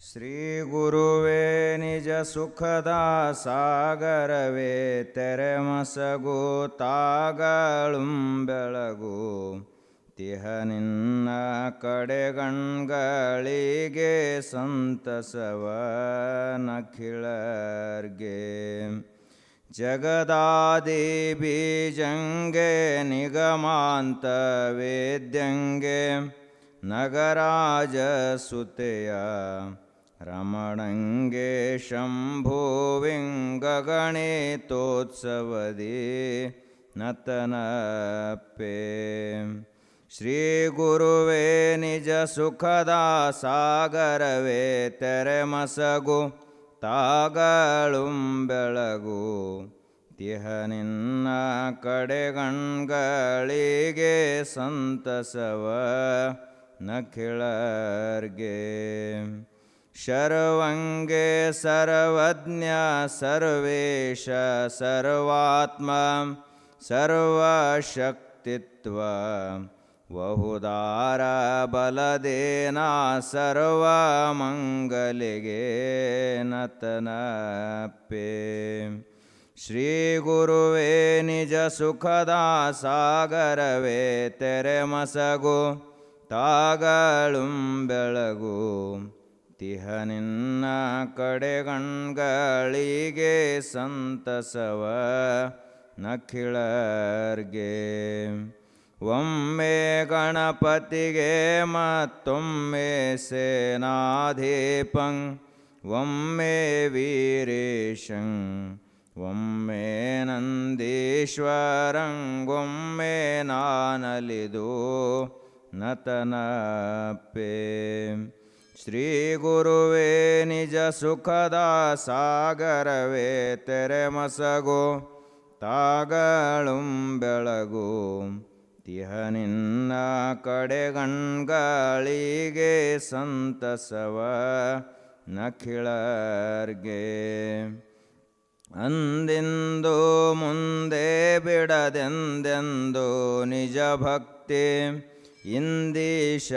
ಶ್ರೀ ಗುರುವೇ ನಿಜ ಸುಖದ ಸಾಗರವೇ ತೆರೆಮಸಗು ತಾಗಳುಂ ಬೆಳಗು ತಿಹ ನಿನ್ನ ಕಡೆಗಣ್ಗಳಿಗೆ ಸಂತಸವ ನಖಿಳರ್ಗೆ ಜಗದಾದಿ ಬೀಜಂಗೆ ನಿಗಮಾಂತ ವೇದ್ಯಂಗೆ ನಗರಾಜ ಸುತೆಯ ರಮಣಂಗೆ ಶಂಭುವಿಂಗಗಣಿತೋತ್ಸವದಿ ನತನಪ್ಪೆ ಶ್ರೀ ಗುರುವೇ ನಿಜ ಸುಖದ ಸಾಗರವೇ ತೆರೆಮಸಗು ತಾಗಳುಂ ಬೆಳಗು ತಿಹ ನಿನ್ನ ಕಡೆಗಣ್ಗಳಿಗೆ ಸಂತಸವ ನಖಿಳರ್ಗೆ ಶರ್ವಂಗೆ ಸರ್ವಜ್ಞ ಸರ್ವೇಶ ಸರ್ವಾತ್ಮ ಸರ್ವಶಕ್ತಿತ್ವ ಬಹುದಾರ ಬಲದೇನ ಸರ್ವಮಂಗಲಿಗೆ ನತನಪ್ಪೆ ಶ್ರೀ ಗುರುವೇ ನಿಜ ಸುಖದ ಸಾಗರವೇ ತೆರೆಮಸಗು ತಾಗಳುಂ ಬೆಳಗು ತಿಹ ನಿನ್ನ ಕಡೆಗಣ್ಗಳಿಗೆ ಸಂತಸವ ನಖಿಳರ್ಗೆ ಒಮ್ಮೆ ಗಣಪತಿಗೆ ಮತ್ತೊಮ್ಮೆ ಸೇನಾಧೀಪಂ ಒಮ್ಮೆ ವೀರೇಶಂ ಒಮ್ಮೆ ನಂದೀಶ್ವರಂಗೊಮ್ಮೆ ನಾನಲಿದು ನತನಪ್ಪೆ ಶ್ರೀ ಗುರುವೇ ನಿಜ ಸುಖದ ಸಾಗರವೇ ತೆರೆಮಸಗು ತಾಗಳುಂ ಬೆಳಗು ತಿಹ ನಿನ್ನ ಕಡೆಗಣ್ಗಳಿಗೆ ಸಂತಸವ ನಖಿಳರ್ಗೆ ಅಂದಿಂದು ಮುಂದೆ ಬಿಡದೆಂದೆಂದು ನಿಜ ಭಕ್ತಿ ಇಂದೀಶನೊಡನೆ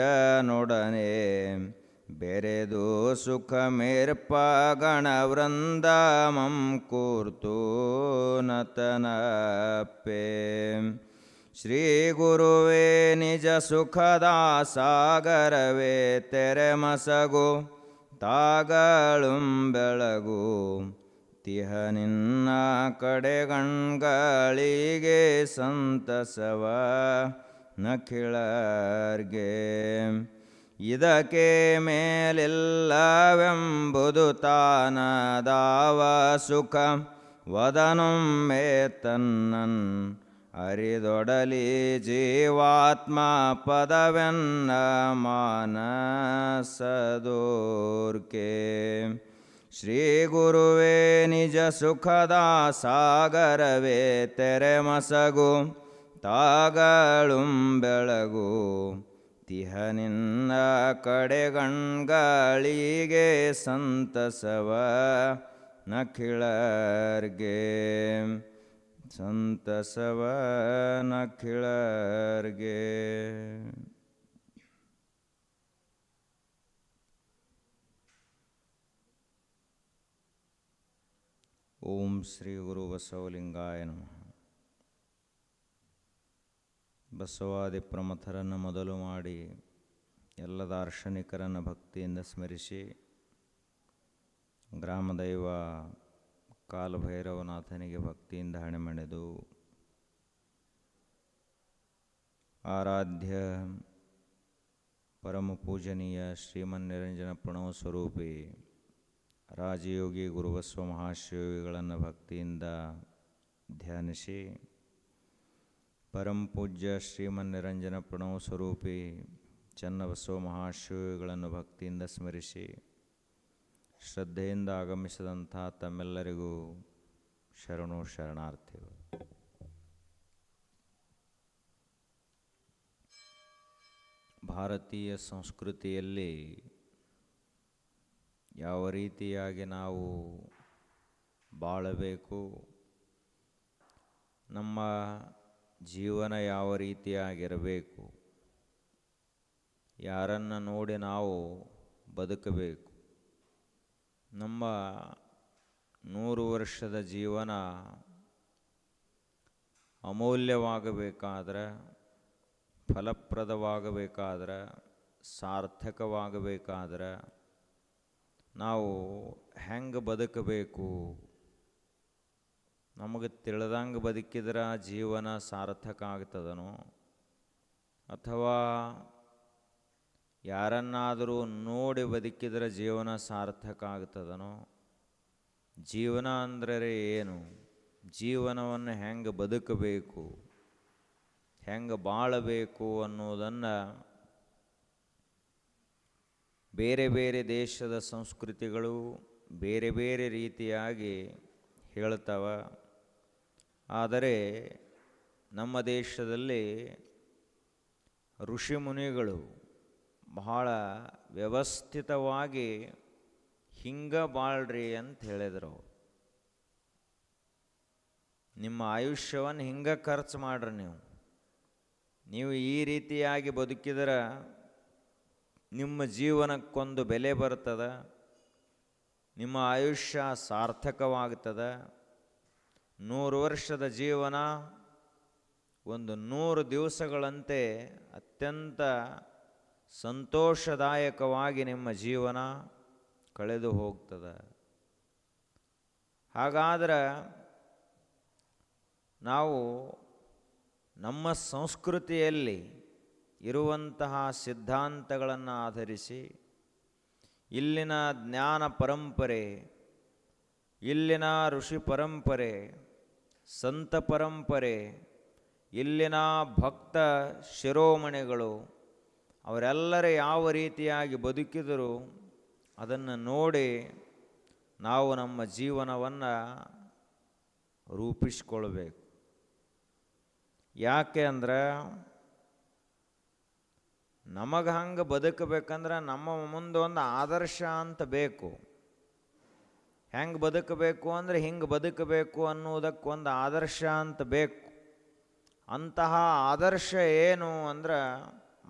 ಬೆರೆದು ಸುಖ ಮೇರ್ಪ ಗಣವೃಂದ ಮಂ ಕೂರ್ತು ನತನಪ್ಪೆ ಶ್ರೀ ಗುರುವೇ ನಿಜ ಸುಖದ ಸಾಗರವೇ ತೆರೆಮಸಗು ತಾಗಳುಂ ಬೆಳಗು ತಿಹ ನಿನ್ನ ಕಡೆಗಣ್ಗಳಿಗೆ ಸಂತಸವ ನಖಿಳರ್ಗೆ ಇದಕ್ಕೆ ಮೇಲಿಲ್ಲವೆಂಬುದು ತಾನದಾವ ಸುಖ ವದನೊಮ್ಮೆ ತನ್ನನ್ ಅರಿದೊಡಲಿ ಜೀವಾತ್ಮ ಪದವೆನ್ನ ಮಾನಸದೋರ್ಕೆ ಶ್ರೀ ಗುರುವೇ ನಿಜ ಸುಖದ ಸಾಗರವೇ ತೆರೆಮಸಗು ತಾಗಳುಂ ಬೆಳಗು ತಿಹ ನಿನ್ನ ಕಡೆಗಣ್ಗಳಿಗೆ ಸಂತಸವ ನಖಿಳರ್ಗೆ ಸಂತಸವ ನಖಿಳರ್ಗೆ. ಓಂ ಶ್ರೀ ಗುರು ಬಸವಲಿಂಗಾಯ ನಮಃ. ಬಸವಾದಿ ಪ್ರಮಥರನ್ನು ಮೊದಲು ಮಾಡಿ ಎಲ್ಲ ದಾರ್ಶನಿಕರನ್ನು ಭಕ್ತಿಯಿಂದ ಸ್ಮರಿಸಿ ಗ್ರಾಮದೈವ ಕಾಲಭೈರವನಾಥನಿಗೆ ಭಕ್ತಿಯಿಂದ ಹಣೆಮಣೆದು ಆರಾಧ್ಯ ಪರಮ ಪೂಜನೀಯ ಶ್ರೀಮನ್ನಿರಂಜನ ಪ್ರಣವ ಸ್ವರೂಪಿ ರಾಜಯೋಗಿ ಗುರುಬಸವ ಮಹಾಶಿವಗಳನ್ನು ಭಕ್ತಿಯಿಂದ ಧ್ಯಾನಿಸಿ ಪರಮ ಪೂಜ್ಯ ಶ್ರೀಮನ್ನಿರಂಜನ ಪ್ರಣವ ಸ್ವರೂಪಿ ಚನ್ನಬಸವ ಮಹಾಶಿವಗಳನ್ನು ಭಕ್ತಿಯಿಂದ ಸ್ಮರಿಸಿ ಶ್ರದ್ಧೆಯಿಂದ ಆಗಮಿಸಿದಂಥ ತಮ್ಮೆಲ್ಲರಿಗೂ ಶರಣು ಶರಣಾರ್ಥಿಗಳು. ಭಾರತೀಯ ಸಂಸ್ಕೃತಿಯಲ್ಲಿ ಯಾವ ರೀತಿಯಾಗಿ ನಾವು ಬಾಳಬೇಕು, ನಮ್ಮ ಜೀವನ ಯಾವ ರೀತಿಯಾಗಿರಬೇಕು, ಯಾರನ್ನು ನೋಡಿ ನಾವು ಬದುಕಬೇಕು, ನಮ್ಮ 100 ವರ್ಷದ ಜೀವನ ಅಮೂಲ್ಯವಾಗಬೇಕಾದ್ರೆ, ಫಲಪ್ರದವಾಗಬೇಕಾದ್ರೆ, ಸಾರ್ಥಕವಾಗಬೇಕಾದ್ರೆ ನಾವು ಹೆಂಗೆ ಬದುಕಬೇಕು? ನಮಗೆ ತಿಳಿದಂಗೆ ಬದುಕಿದ್ರೆ ಜೀವನ ಸಾರ್ಥಕ ಆಗ್ತದನೋ, ಅಥವಾ ಯಾರನ್ನಾದರೂ ನೋಡಿ ಬದುಕಿದ್ರೆ ಜೀವನ ಸಾರ್ಥಕ ಆಗ್ತದನೋ? ಜೀವನ ಅಂದರೆ ಏನು? ಜೀವನವನ್ನು ಹೆಂಗೆ ಬದುಕಬೇಕು, ಹೆಂಗೆ ಬಾಳಬೇಕು ಅನ್ನೋದನ್ನು ಬೇರೆ ಬೇರೆ ದೇಶದ ಸಂಸ್ಕೃತಿಗಳು ಬೇರೆ ಬೇರೆ ರೀತಿಯಾಗಿ ಹೇಳ್ತವೆ. ಆದರೆ ನಮ್ಮ ದೇಶದಲ್ಲಿ ಋಷಿಮುನಿಗಳು ಬಹಳ ವ್ಯವಸ್ಥಿತವಾಗಿ ಹಿಂಗೆ ಬಾಳ್ರಿ ಅಂತ ಹೇಳಿದರು. ನಿಮ್ಮ ಆಯುಷ್ಯವನ್ನು ಹಿಂಗೆ ಖರ್ಚು ಮಾಡ್ರಿ. ನೀವು ಈ ರೀತಿಯಾಗಿ ಬದುಕಿದ್ರೆ ನಿಮ್ಮ ಜೀವನಕ್ಕೊಂದು ಬೆಲೆ ಬರ್ತದೆ, ನಿಮ್ಮ ಆಯುಷ್ಯ ಸಾರ್ಥಕವಾಗ್ತದೆ. 100 ವರ್ಷದ ಜೀವನ ಒಂದು 100 ದಿವಸಗಳಂತೆ ಅತ್ಯಂತ ಸಂತೋಷದಾಯಕವಾಗಿ ನಿಮ್ಮ ಜೀವನ ಕಳೆದು ಹೋಗ್ತದೆ. ಹಾಗಾದ್ರೆ ನಾವು ನಮ್ಮ ಸಂಸ್ಕೃತಿಯಲ್ಲಿ ಇರುವಂತಹ ಸಿದ್ಧಾಂತಗಳನ್ನು ಆಧರಿಸಿ, ಇಲ್ಲಿನ ಜ್ಞಾನ ಪರಂಪರೆ, ಇಲ್ಲಿನ ಋಷಿ ಪರಂಪರೆ, ಸಂತ ಪರಂಪರೆ, ಇಲ್ಲಿನ ಭಕ್ತ ಶಿರೋಮಣಿಗಳು ಅವರೆಲ್ಲರೂ ಯಾವ ರೀತಿಯಾಗಿ ಬದುಕಿದರು ಅದನ್ನು ನೋಡಿ ನಾವು ನಮ್ಮ ಜೀವನವನ್ನು ರೂಪಿಸ್ಕೊಳ್ಬೇಕು. ಯಾಕೆ ಅಂದರೆ ನಮಗೆ ಹಂಗೆ ಬದುಕಬೇಕಂದ್ರೆ ನಮ್ಮ ಮುಂದೆ ಒಂದು ಆದರ್ಶ ಅಂತ ಬೇಕು. ಹೆಂಗೆ ಬದುಕಬೇಕು ಅಂದರೆ ಹಿಂಗೆ ಬದುಕಬೇಕು ಅನ್ನೋದಕ್ಕೊಂದು ಆದರ್ಶ ಅಂತ ಬೇಕು. ಅಂತಹ ಆದರ್ಶ ಏನು ಅಂದ್ರೆ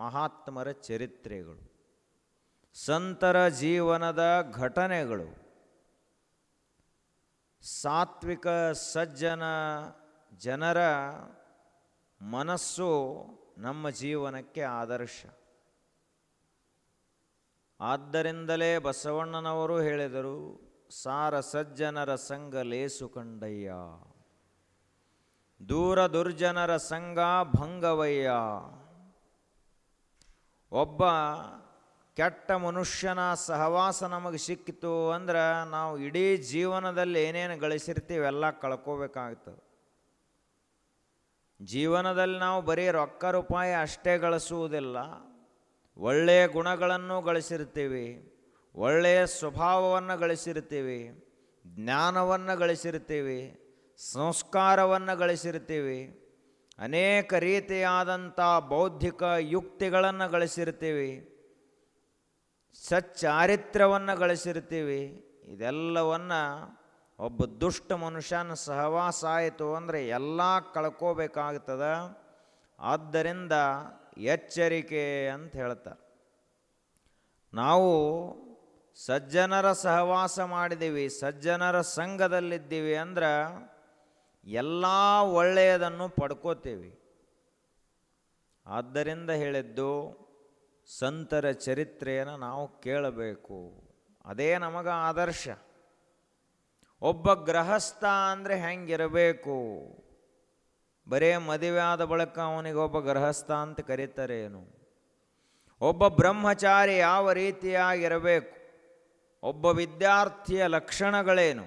ಮಹಾತ್ಮರ ಚರಿತ್ರೆಗಳು, ಸಂತರ ಜೀವನದ ಘಟನೆಗಳು, ಸಾತ್ವಿಕ ಸಜ್ಜನ ಜನರ ಮನಸ್ಸು ನಮ್ಮ ಜೀವನಕ್ಕೆ ಆದರ್ಶ. ಆದ್ದರಿಂದಲೇ ಬಸವಣ್ಣನವರು ಹೇಳಿದರು, ಸಾರ ಸಜ್ಜನರ ಸಂಗ ಲೇಸು ಕಂಡಯ್ಯ, ದೂರ ದುರ್ಜನರ ಸಂಗ ಭಂಗವಯ್ಯ. ಒಬ್ಬ ಕೆಟ್ಟ ಮನುಷ್ಯನ ಸಹವಾಸ ನಮಗೆ ಸಿಕ್ಕಿತು ಅಂದ್ರೆ ನಾವು ಇಡೀ ಜೀವನದಲ್ಲಿ ಏನೇನು ಗಳಿಸಿರ್ತೀವಿ ಎಲ್ಲ ಕಳ್ಕೋಬೇಕಾಗ್ತದೆ. ಜೀವನದಲ್ಲಿ ನಾವು ಬರೀ ರೊಕ್ಕ ರೂಪಾಯಿ ಅಷ್ಟೇ ಗಳಿಸುವುದಿಲ್ಲ, ಒಳ್ಳೆಯ ಗುಣಗಳನ್ನು ಗಳಿಸಿರ್ತೀವಿ, ಒಳ್ಳೆಯ ಸ್ವಭಾವವನ್ನು ಗಳಿಸಿರ್ತೀವಿ, ಜ್ಞಾನವನ್ನು ಗಳಿಸಿರ್ತೀವಿ, ಸಂಸ್ಕಾರವನ್ನು ಗಳಿಸಿರ್ತೀವಿ, ಅನೇಕ ರೀತಿಯಾದಂಥ ಬೌದ್ಧಿಕ ಯುಕ್ತಿಗಳನ್ನು ಗಳಿಸಿರ್ತೀವಿ, ಸಚ್ಚಾರಿತ್ರ್ಯವನ್ನು ಗಳಿಸಿರ್ತೀವಿ. ಇದೆಲ್ಲವನ್ನು ಒಬ್ಬ ದುಷ್ಟ ಮನುಷ್ಯನ ಸಹವಾಸ ಆಯಿತು ಅಂದರೆ ಎಲ್ಲ ಕಳ್ಕೋಬೇಕಾಗ್ತದೆ. ಆದ್ದರಿಂದ ಎಚ್ಚರಿಕೆ ಅಂತ ಹೇಳ್ತಾರೆ. ನಾವು ಸಜ್ಜನರ ಸಹವಾಸ ಮಾಡಿದ್ದೀವಿ, ಸಜ್ಜನರ ಸಂಘದಲ್ಲಿದ್ದೀವಿ ಅಂದ್ರೆ ಎಲ್ಲ ಒಳ್ಳೆಯದನ್ನು ಪಡ್ಕೋತೀವಿ. ಆದ್ದರಿಂದ ಹೇಳಿದ್ದು ಸಂತರ ಚರಿತ್ರೆಯನ್ನು ನಾವು ಕೇಳಬೇಕು, ಅದೇ ನಮಗೆ ಆದರ್ಶ. ಒಬ್ಬ ಗೃಹಸ್ಥ ಅಂದರೆ ಹೆಂಗಿರಬೇಕು? ಬರೇ ಮದುವೆ ಆದ ಬಳಿಕ ಅವನಿಗೆ ಒಬ್ಬ ಗೃಹಸ್ಥ ಅಂತ ಕರೀತಾರೆ ಏನು? ಒಬ್ಬ ಬ್ರಹ್ಮಚಾರಿ ಯಾವ ರೀತಿಯಾಗಿರಬೇಕು? ಒಬ್ಬ ವಿದ್ಯಾರ್ಥಿಯ ಲಕ್ಷಣಗಳೇನು?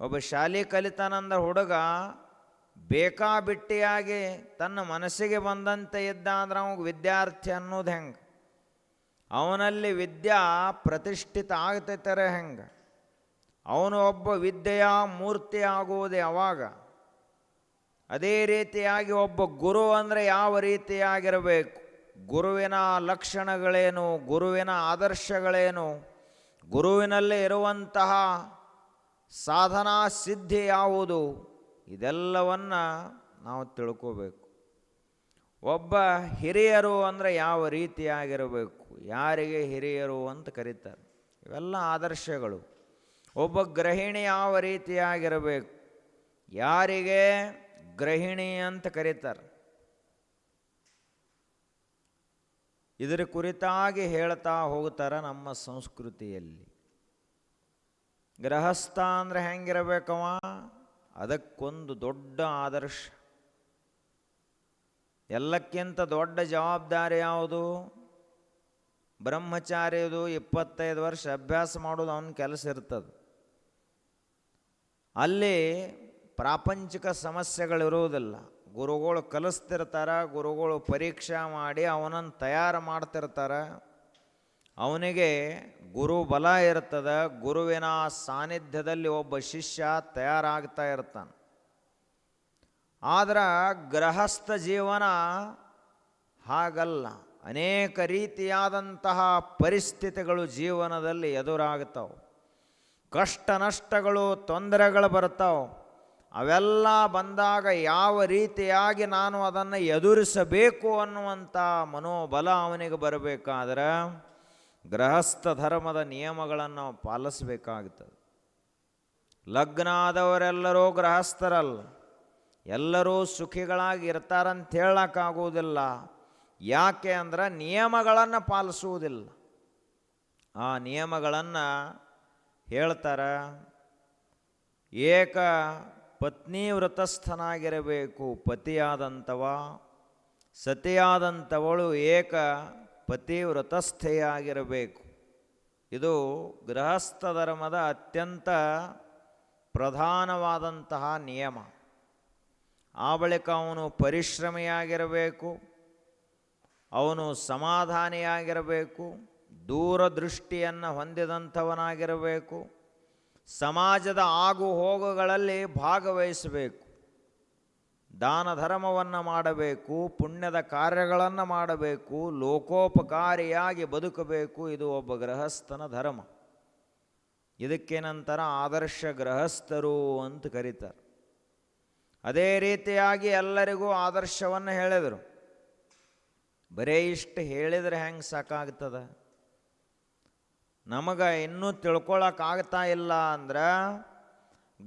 ಒಬ್ಬ ಶಾಲೆ ಕಲಿತಾನಂದ ಹುಡುಗ ಬೇಕಾಬಿಟ್ಟಿಯಾಗಿ ತನ್ನ ಮನಸ್ಸಿಗೆ ಬಂದಂತೆ ಇದ್ದ ಅಂದ್ರೆ ಅವಾಗ ವಿದ್ಯಾರ್ಥಿ ಅನ್ನೋದು ಹೆಂಗೆ? ಅವನಲ್ಲಿ ವಿದ್ಯಾ ಪ್ರತಿಷ್ಠಿತ ಆಗ್ತೈತಾರೆ ಹೆಂಗೆ? ಅವನು ಒಬ್ಬ ವಿದ್ಯೆಯ ಮೂರ್ತಿ ಆಗುವುದು ಯಾವಾಗ? ಅದೇ ರೀತಿಯಾಗಿ ಒಬ್ಬ ಗುರು ಅಂದರೆ ಯಾವ ರೀತಿಯಾಗಿರಬೇಕು? ಗುರುವಿನ ಲಕ್ಷಣಗಳೇನು? ಗುರುವಿನ ಆದರ್ಶಗಳೇನು? ಗುರುವಿನಲ್ಲಿ ಇರುವಂತಹ ಸಾಧನಾ ಸಿದ್ಧಿ ಯಾವುದು? ಇದೆಲ್ಲವನ್ನು ನಾವು ತಿಳ್ಕೋಬೇಕು. ಒಬ್ಬ ಹಿರಿಯರು ಅಂದರೆ ಯಾವ ರೀತಿಯಾಗಿರಬೇಕು? ಯಾರಿಗೆ ಹಿರಿಯರು ಅಂತ ಕರೀತಾರೆ? ಇವೆಲ್ಲ ಆದರ್ಶಗಳು. ಒಬ್ಬ ಗೃಹಿಣಿ ಯಾವ ರೀತಿಯಾಗಿರಬೇಕು? ಯಾರಿಗೆ ಗೃಹಿಣಿ ಅಂತ ಕರೀತಾರೆ, ಇದರ ಕುರಿತಾಗಿ ಹೇಳ್ತಾ ಹೋಗ್ತಾರೆ ನಮ್ಮ ಸಂಸ್ಕೃತಿಯಲ್ಲಿ. ಗೃಹಸ್ಥ ಅಂದರೆ ಹೆಂಗಿರಬೇಕವ? ಅದಕ್ಕೊಂದು ದೊಡ್ಡ ಆದರ್ಶ. ಎಲ್ಲಕ್ಕಿಂತ ದೊಡ್ಡ ಜವಾಬ್ದಾರಿ ಯಾವುದು? ಬ್ರಹ್ಮಚಾರಿಯದು 25 ವರ್ಷ ಅಭ್ಯಾಸ ಮಾಡೋದು ಅವನ ಕೆಲಸ ಇರ್ತದೆ. ಅಲ್ಲಿ ಪ್ರಾಪಂಚಿಕ ಸಮಸ್ಯೆಗಳಿರುವುದಿಲ್ಲ. ಗುರುಗಳು ಕಲಿಸ್ತಿರ್ತಾರೆ, ಗುರುಗಳು ಪರೀಕ್ಷೆ ಮಾಡಿ ಅವನನ್ನು ತಯಾರು ಮಾಡ್ತಿರ್ತಾರೆ. ಅವನಿಗೆ ಗುರು ಬಲ ಇರ್ತದೆ. ಗುರುವಿನ ಸಾನ್ನಿಧ್ಯದಲ್ಲಿ ಒಬ್ಬ ಶಿಷ್ಯ ತಯಾರಾಗ್ತಾ ಇರ್ತಾನೆ. ಆದ್ರೆ ಗೃಹಸ್ಥ ಜೀವನ ಹಾಗಲ್ಲ. ಅನೇಕ ರೀತಿಯಾದಂತಹ ಪರಿಸ್ಥಿತಿಗಳು ಜೀವನದಲ್ಲಿ ಎದುರಾಗ್ತಾವೆ. ಕಷ್ಟ ನಷ್ಟಗಳು, ತೊಂದರೆಗಳು ಬರ್ತಾವೆ. ಅವೆಲ್ಲ ಬಂದಾಗ ಯಾವ ರೀತಿಯಾಗಿ ನಾನು ಅದನ್ನು ಎದುರಿಸಬೇಕು ಅನ್ನುವಂಥ ಮನೋಬಲ ಅವನಿಗೆ ಬರಬೇಕಾದ್ರೆ ಗೃಹಸ್ಥ ಧರ್ಮದ ನಿಯಮಗಳನ್ನು ನಾವು ಪಾಲಿಸಬೇಕಾಗುತ್ತದೆ. ಲಗ್ನ ಆದವರೆಲ್ಲರೂ ಗೃಹಸ್ಥರಲ್ಲ, ಎಲ್ಲರೂ ಸುಖಿಗಳಾಗಿ ಇರ್ತಾರಂತ ಹೇಳಕ್ಕಾಗುವುದಿಲ್ಲ. ಯಾಕೆ ಅಂದ್ರೆ ನಿಯಮಗಳನ್ನು ಪಾಲಿಸುವುದಿಲ್ಲ. ಆ ನಿಯಮಗಳನ್ನು ಹೇಳ್ತಾರೆ. ಏಕ ಪತ್ನಿ ವ್ರತಸ್ಥನಾಗಿರಬೇಕು ಪತಿಯಾದಂಥವ, ಸತಿಯಾದಂಥವಳು ಏಕ ಪತಿ ವ್ರತಸ್ಥೆಯಾಗಿರಬೇಕು. ಇದು ಗೃಹಸ್ಥ ಧರ್ಮದ ಅತ್ಯಂತ ಪ್ರಧಾನವಾದಂತಹ ನಿಯಮ. ಆ ಬಳಿಕ ಅವನು ಪರಿಶ್ರಮಿಯಾಗಿರಬೇಕು, ಅವನು ಸಮಾಧಾನಿಯಾಗಿರಬೇಕು, ದೂರದೃಷ್ಟಿಯನ್ನು ಹೊಂದಿದಂಥವನಾಗಿರಬೇಕು, ಸಮಾಜದ ಆಗು ಹೋಗುಗಳಲ್ಲಿ ಭಾಗವಹಿಸಬೇಕು, ದಾನ ಧರ್ಮವನ್ನು ಮಾಡಬೇಕು, ಪುಣ್ಯದ ಕಾರ್ಯಗಳನ್ನು ಮಾಡಬೇಕು, ಲೋಕೋಪಕಾರಿಯಾಗಿ ಬದುಕಬೇಕು. ಇದು ಒಬ್ಬ ಗೃಹಸ್ಥನ ಧರ್ಮ. ಇದಕ್ಕೇನಂತರ ಆದರ್ಶ ಗೃಹಸ್ಥರು ಅಂತ ಕರೀತಾರೆ. ಅದೇ ರೀತಿಯಾಗಿ ಎಲ್ಲರಿಗೂ ಆದರ್ಶವನ್ನು ಹೇಳಿದರು. ಬರೀ ಇಷ್ಟು ಹೇಳಿದರೆ ಹೆಂಗೆ ಸಾಕಾಗ್ತದ? ನಮಗೆ ಇನ್ನೂ ತಿಳ್ಕೊಳಕ್ಕಾಗ್ತಾ ಇಲ್ಲ ಅಂದ್ರೆ,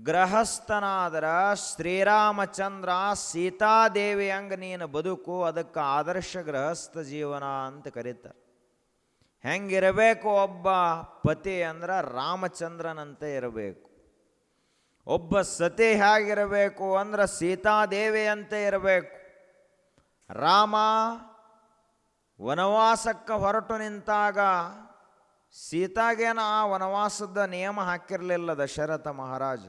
ಗೃಹಸ್ಥನಾದ್ರ ಶ್ರೀರಾಮಚಂದ್ರ ಸೀತಾದೇವಿ ಹಂಗೆ ನೀನು ಬದುಕು, ಅದಕ್ಕೆ ಆದರ್ಶ ಗೃಹಸ್ಥ ಜೀವನ ಅಂತ ಕರೀತಾರೆ. ಹೆಂಗಿರಬೇಕು ಒಬ್ಬ ಪತಿ ಅಂದ್ರೆ ರಾಮಚಂದ್ರನಂತೆ ಇರಬೇಕು. ಒಬ್ಬ ಸತಿ ಹೇಗಿರಬೇಕು ಅಂದ್ರೆ ಸೀತಾದೇವಿಯಂತೆ ಇರಬೇಕು. ರಾಮ ವನವಾಸಕ್ಕೆ ಹೊರಟು ನಿಂತಾಗ ಸೀತಾಗೇನ ಆ ವನವಾಸದ ನಿಯಮ ಹಾಕಿರಲಿಲ್ಲ ದಶರಥ ಮಹಾರಾಜ.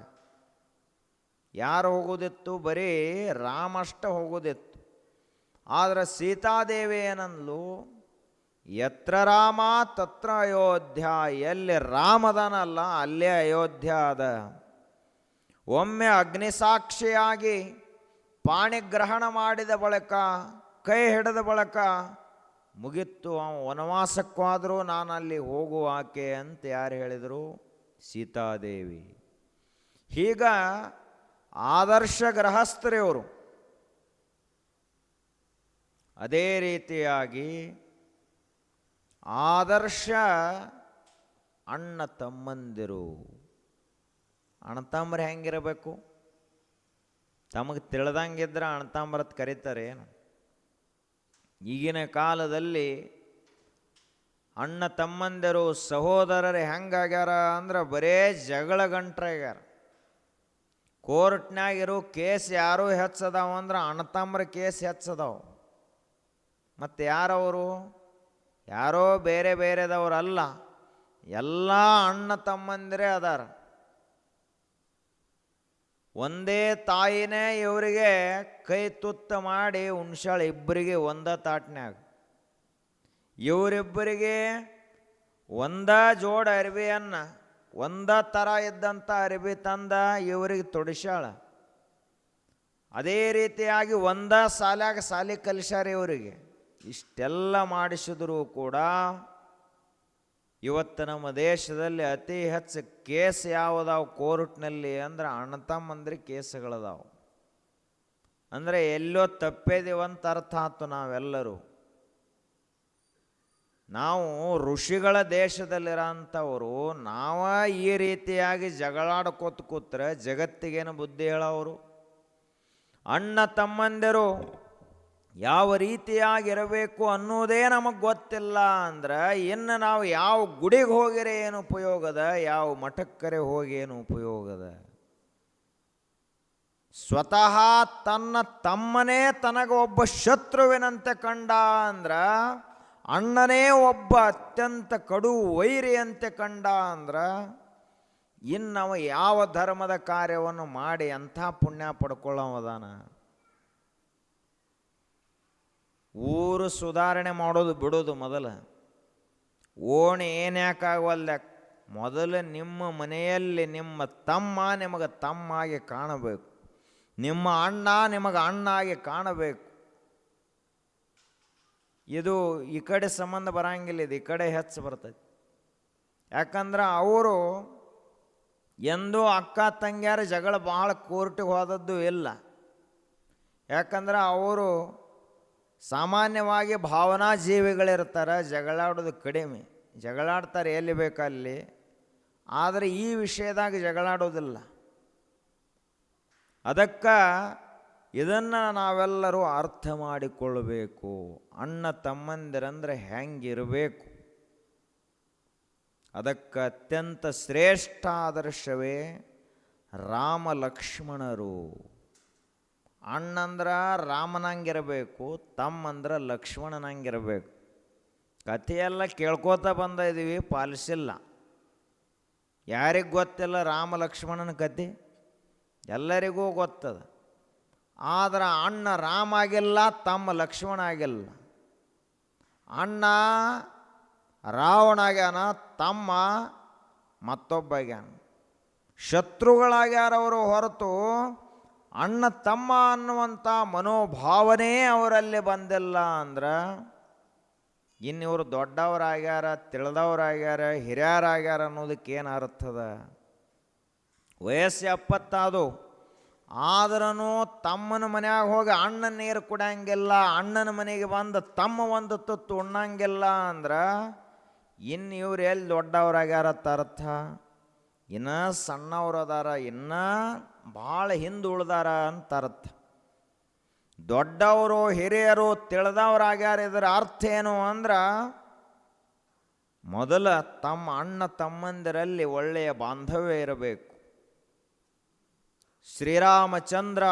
ಯಾರು ಹೋಗೋದಿತ್ತು? ಬರೀ ರಾಮಷ್ಟ ಹೋಗೋದಿತ್ತು. ಆದರೆ ಸೀತಾದೇವಿ ಏನಂದ್ಲು? ಯತ್ರ ರಾಮ ತತ್ರ ಅಯೋಧ್ಯ. ಎಲ್ಲಿ ರಾಮದನಲ್ಲ ಅಲ್ಲೇ ಅಯೋಧ್ಯ ಅದ. ಒಮ್ಮೆ ಅಗ್ನಿಸಾಕ್ಷಿಯಾಗಿ ಪಾಣಿಗ್ರಹಣ ಮಾಡಿದ ಬಳಿಕ, ಕೈ ಹಿಡಿದ ಬಳಿಕ ಮುಗಿತ್ತು. ವನವಾಸಕ್ಕಾದರೂ ನಾನು ಅಲ್ಲಿ ಹೋಗುವಾಕೆ ಅಂತ ಯಾರು ಹೇಳಿದರು? ಸೀತಾದೇವಿ. ಹೀಗ ಆದರ್ಶ ಗೃಹಸ್ಥರಿವರು. ಅದೇ ರೀತಿಯಾಗಿ ಆದರ್ಶ ಅಣ್ಣ ತಮ್ಮಂದಿರು. ಅಣ್ಣತಮ್ಮರು ಹೆಂಗಿರಬೇಕು? ತಮಗೆ ತಿಳಿದಂಗಿದ್ರೆ ಅಣ್ಣತಮ್ಮರತ್ ಕರೀತಾರೆ ಏನು? ಈಗಿನ ಕಾಲದಲ್ಲಿ ಅಣ್ಣ ತಮ್ಮಂದಿರು ಸಹೋದರರು ಹೆಂಗಾಗ್ಯಾರ ಅಂದ್ರೆ ಬರೇ ಜಗಳ ಗಂಟ್ರಾಗ್ಯಾರ. ಕೋರ್ಟ್ನಾಗಿರೋ ಕೇಸ್ ಯಾರೂ ಹೆಚ್ಚದಾವ ಅಂದ್ರೆ ಅಣ್ಣತಮ್ಮರ ಕೇಸ್ ಹೆಚ್ಚದಾವ. ಮತ್ತು ಯಾರವರು? ಯಾರೋ ಬೇರೆ ಬೇರೆದವರಲ್ಲ, ಎಲ್ಲ ಅಣ್ಣ ತಮ್ಮಂದಿರೇ ಅದಾರ. ಒಂದೇ ತಾಯಿನೇ ಇವರಿಗೆ ಕೈ ತುತ್ತ ಮಾಡಿ ಉಣ್ಸಾಳ ಇಬ್ಬರಿಗೆ ಒಂದ ತಾಟ್ನ್ಯಾಗ. ಇವರಿಬ್ಬರಿಗೆ ಒಂದ ಜೋಡ ಅರಿವೆಯನ್ನು, ಒಂದ ಥರ ಇದ್ದಂಥ ಅರಿವಿ ತಂದ ಇವರಿಗೆ ತೊಡಿಸಾಳ. ಅದೇ ರೀತಿಯಾಗಿ ಒಂದ ಸಾಲ್ಯಾಗ ಸಾಲಿ ಕಲಿಸ್ಯಾರ ಇವರಿಗೆ. ಇಷ್ಟೆಲ್ಲ ಮಾಡಿಸಿದರೂ ಕೂಡ ಇವತ್ತು ನಮ್ಮ ದೇಶದಲ್ಲಿ ಅತಿ ಹೆಚ್ಚು ಕೇಸ್ ಯಾವುದಾವು ಕೋರ್ಟ್ನಲ್ಲಿ ಅಂದ್ರೆ ಅಣ್ಣತಮ್ಮಂದ್ರಿಗೆ ಕೇಸುಗಳದಾವು. ಅಂದರೆ ಎಲ್ಲೋ ತಪ್ಪೇದಿವಂತ ಅರ್ಥ ಆಯ್ತು ನಾವೆಲ್ಲರೂ. ನಾವು ಋಷಿಗಳ ದೇಶದಲ್ಲಿರೋಂಥವರು ನಾವ ಈ ರೀತಿಯಾಗಿ ಜಗಳಾಡ್ಕೋತ ಕೂತ್ರೆ ಜಗತ್ತಿಗೇನು ಬುದ್ಧಿ ಹೇಳೋರು? ಅಣ್ಣ ತಮ್ಮಂದಿರು ಯಾವ ರೀತಿಯಾಗಿರಬೇಕು ಅನ್ನೋದೇ ನಮಗೆ ಗೊತ್ತಿಲ್ಲ ಅಂದ್ರೆ ಇನ್ನು ನಾವು ಯಾವ ಗುಡಿಗೆ ಹೋಗಿರೆ ಏನು ಉಪಯೋಗದ, ಯಾವ ಮಠಕ್ಕರೆ ಹೋಗಿ ಏನು ಉಪಯೋಗದ? ಸ್ವತಃ ತನ್ನ ತಮ್ಮನೇ ತನಗೆ ಒಬ್ಬ ಶತ್ರುವಿನಂತೆ ಕಂಡ ಅಂದ್ರೆ, ಅಣ್ಣನೇ ಒಬ್ಬ ಅತ್ಯಂತ ಕಡು ವೈರಿಯಂತೆ ಕಂಡ ಅಂದ್ರೆ, ಇನ್ನವ ಯಾವ ಧರ್ಮದ ಕಾರ್ಯವನ್ನು ಮಾಡಿ ಅಂಥ ಪುಣ್ಯ ಪಡ್ಕೊಳ್ಳೋವದಾನ? ಊರು ಸುಧಾರಣೆ ಮಾಡೋದು ಬಿಡೋದು ಮೊದಲು. ಓಣಿ ಏನ್ಯಾಕಾಗವಲ್ಲ, ಮೊದಲು ನಿಮ್ಮ ಮನೆಯಲ್ಲಿ ನಿಮ್ಮ ತಮ್ಮ ನಿಮಗೆ ತಮ್ಮಾಗಿ ಕಾಣಬೇಕು, ನಿಮ್ಮ ಅಣ್ಣ ನಿಮಗೆ ಅಣ್ಣಾಗಿ ಕಾಣಬೇಕು. ಇದು ಈ ಕಡೆ ಸಂಬಂಧ ಬರಂಗಿಲ್ಲ, ಇದು ಈ ಕಡೆ ಹೆಚ್ಚು ಬರ್ತೈತಿ. ಯಾಕಂದ್ರೆ ಅವರು ಎಂದೂ ಅಕ್ಕ ತಂಗಿಯಾರ ಜಗಳ ಭಾಳ ಕೋರ್ಟಿಗೆ ಹೋದದ್ದು ಇಲ್ಲ. ಯಾಕಂದ್ರೆ ಅವರು ಸಾಮಾನ್ಯವಾಗಿ ಭಾವನಾ ಜೀವಿಗಳಿರ್ತಾರೆ, ಜಗಳಾಡೋದು ಕಡಿಮೆ. ಜಗಳಾಡ್ತಾರೆ ಎಲ್ಲಿ ಬೇಕಲ್ಲಿ, ಆದರೆ ಈ ವಿಷಯದಾಗ ಜಗಳಾಡೋದಿಲ್ಲ. ಅದಕ್ಕೆ ಇದನ್ನು ನಾವೆಲ್ಲರೂ ಅರ್ಥ ಮಾಡಿಕೊಳ್ಳಬೇಕು. ಅಣ್ಣ ತಮ್ಮಂದಿರಂದರೆ ಹೆಂಗಿರಬೇಕು, ಅದಕ್ಕೆ ಅತ್ಯಂತ ಶ್ರೇಷ್ಠ ಆದರ್ಶವೇ ರಾಮ ಲಕ್ಷ್ಮಣರು. ಅಣ್ಣಂದ್ರೆ ರಾಮನಂಗಿರಬೇಕು, ತಮ್ಮಂದ್ರೆ ಲಕ್ಷ್ಮಣನಂಗಿರಬೇಕು. ಕಥೆಯೆಲ್ಲ ಕೇಳ್ಕೋತ ಬಂದ ಇದ್ದೀವಿ, ಪಾಲಿಸಿಲ್ಲ. ಯಾರಿಗೆ ಗೊತ್ತಿಲ್ಲ ರಾಮ ಲಕ್ಷ್ಮಣನ ಕತೆ? ಎಲ್ಲರಿಗೂ ಗೊತ್ತದ. ಆದ್ರೆ ಅಣ್ಣ ರಾಮ ಆಗಿಲ್ಲ, ತಮ್ಮ ಲಕ್ಷ್ಮಣ ಆಗಿಲ್ಲ. ಅಣ್ಣ ರಾವಣ ಆಗ್ಯಾನ, ತಮ್ಮ ಮತ್ತೊಬ್ಬ ಆಗ್ಯಾನ. ಶತ್ರುಗಳಾಗ್ಯಾರವರು ಹೊರತು ಅಣ್ಣ ತಮ್ಮ ಅನ್ನುವಂಥ ಮನೋಭಾವನೆ ಅವರಲ್ಲಿ ಬಂದಿಲ್ಲ ಅಂದ್ರೆ ಇನ್ನಿವರು ದೊಡ್ಡವರಾಗ್ಯಾರ, ತಿಳಿದವರಾಗ್ಯಾರ, ಹಿರಿಯರಾಗ್ಯಾರ ಅನ್ನೋದಕ್ಕೇನು ಅರ್ಥದ? ವಯಸ್ಸು 70 ಆದ್ರೂ ತಮ್ಮನ ಮನ್ಯಾಗ ಹೋಗಿ ಅಣ್ಣನ ನೀರು ಕುಡಂಗಿಲ್ಲ, ಅಣ್ಣನ ಮನೆಗೆ ಬಂದು ತಮ್ಮ ಒಂದು ತುತ್ತು ಉಣ್ಣಂಗಿಲ್ಲ ಅಂದ್ರೆ ಇನ್ನು ಇವ್ರು ಎಲ್ಲಿ ದೊಡ್ಡವರಾಗ್ಯಾರತ್ತ ಅರ್ಥ? ಇನ್ನೂ ಸಣ್ಣವ್ರು ಅದಾರ, ಇನ್ನೂ ಭಾಳ ಹಿಂದೆ ಉಳ್ದಾರ ಅಂತ ಅರ್ಥ. ದೊಡ್ಡವರು ಹಿರಿಯರು ತಿಳಿದವರಾಗ್ಯಾರ, ಇದರ ಅರ್ಥ ಏನು ಅಂದ್ರೆ ಮೊದಲ ತಮ್ಮ ಅಣ್ಣ ತಮ್ಮಂದಿರಲ್ಲಿ ಒಳ್ಳೆಯ ಬಾಂಧವ್ಯ ಇರಬೇಕು. ಶ್ರೀರಾಮಚಂದ್ರ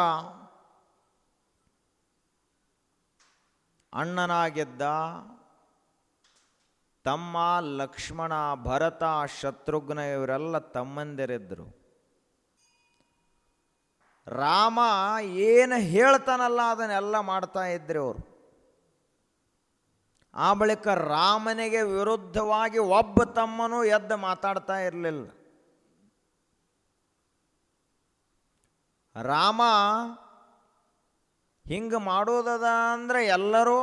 ಅಣ್ಣನಾಗಿದ್ದ, ತಮ್ಮ ಲಕ್ಷ್ಮಣ, ಭರತ, ಶತ್ರುಘ್ನ ಇವರೆಲ್ಲ ತಮ್ಮಂದಿರಿದ್ದರು. ರಾಮ ಏನು ಹೇಳ್ತಾನಲ್ಲ ಅದನ್ನೆಲ್ಲ ಮಾಡ್ತಾ ಇದ್ರು ಅವರು. ಆ ಬಳಿಕ ರಾಮನಿಗೆ ವಿರುದ್ಧವಾಗಿ ಒಬ್ಬ ತಮ್ಮನೂ ಎದ್ದು ಮಾತಾಡ್ತಾ ಇರಲಿಲ್ಲ. ರಾಮ ಹಿಂಗೆ ಮಾಡೋದದ ಅಂದರೆ ಎಲ್ಲರೂ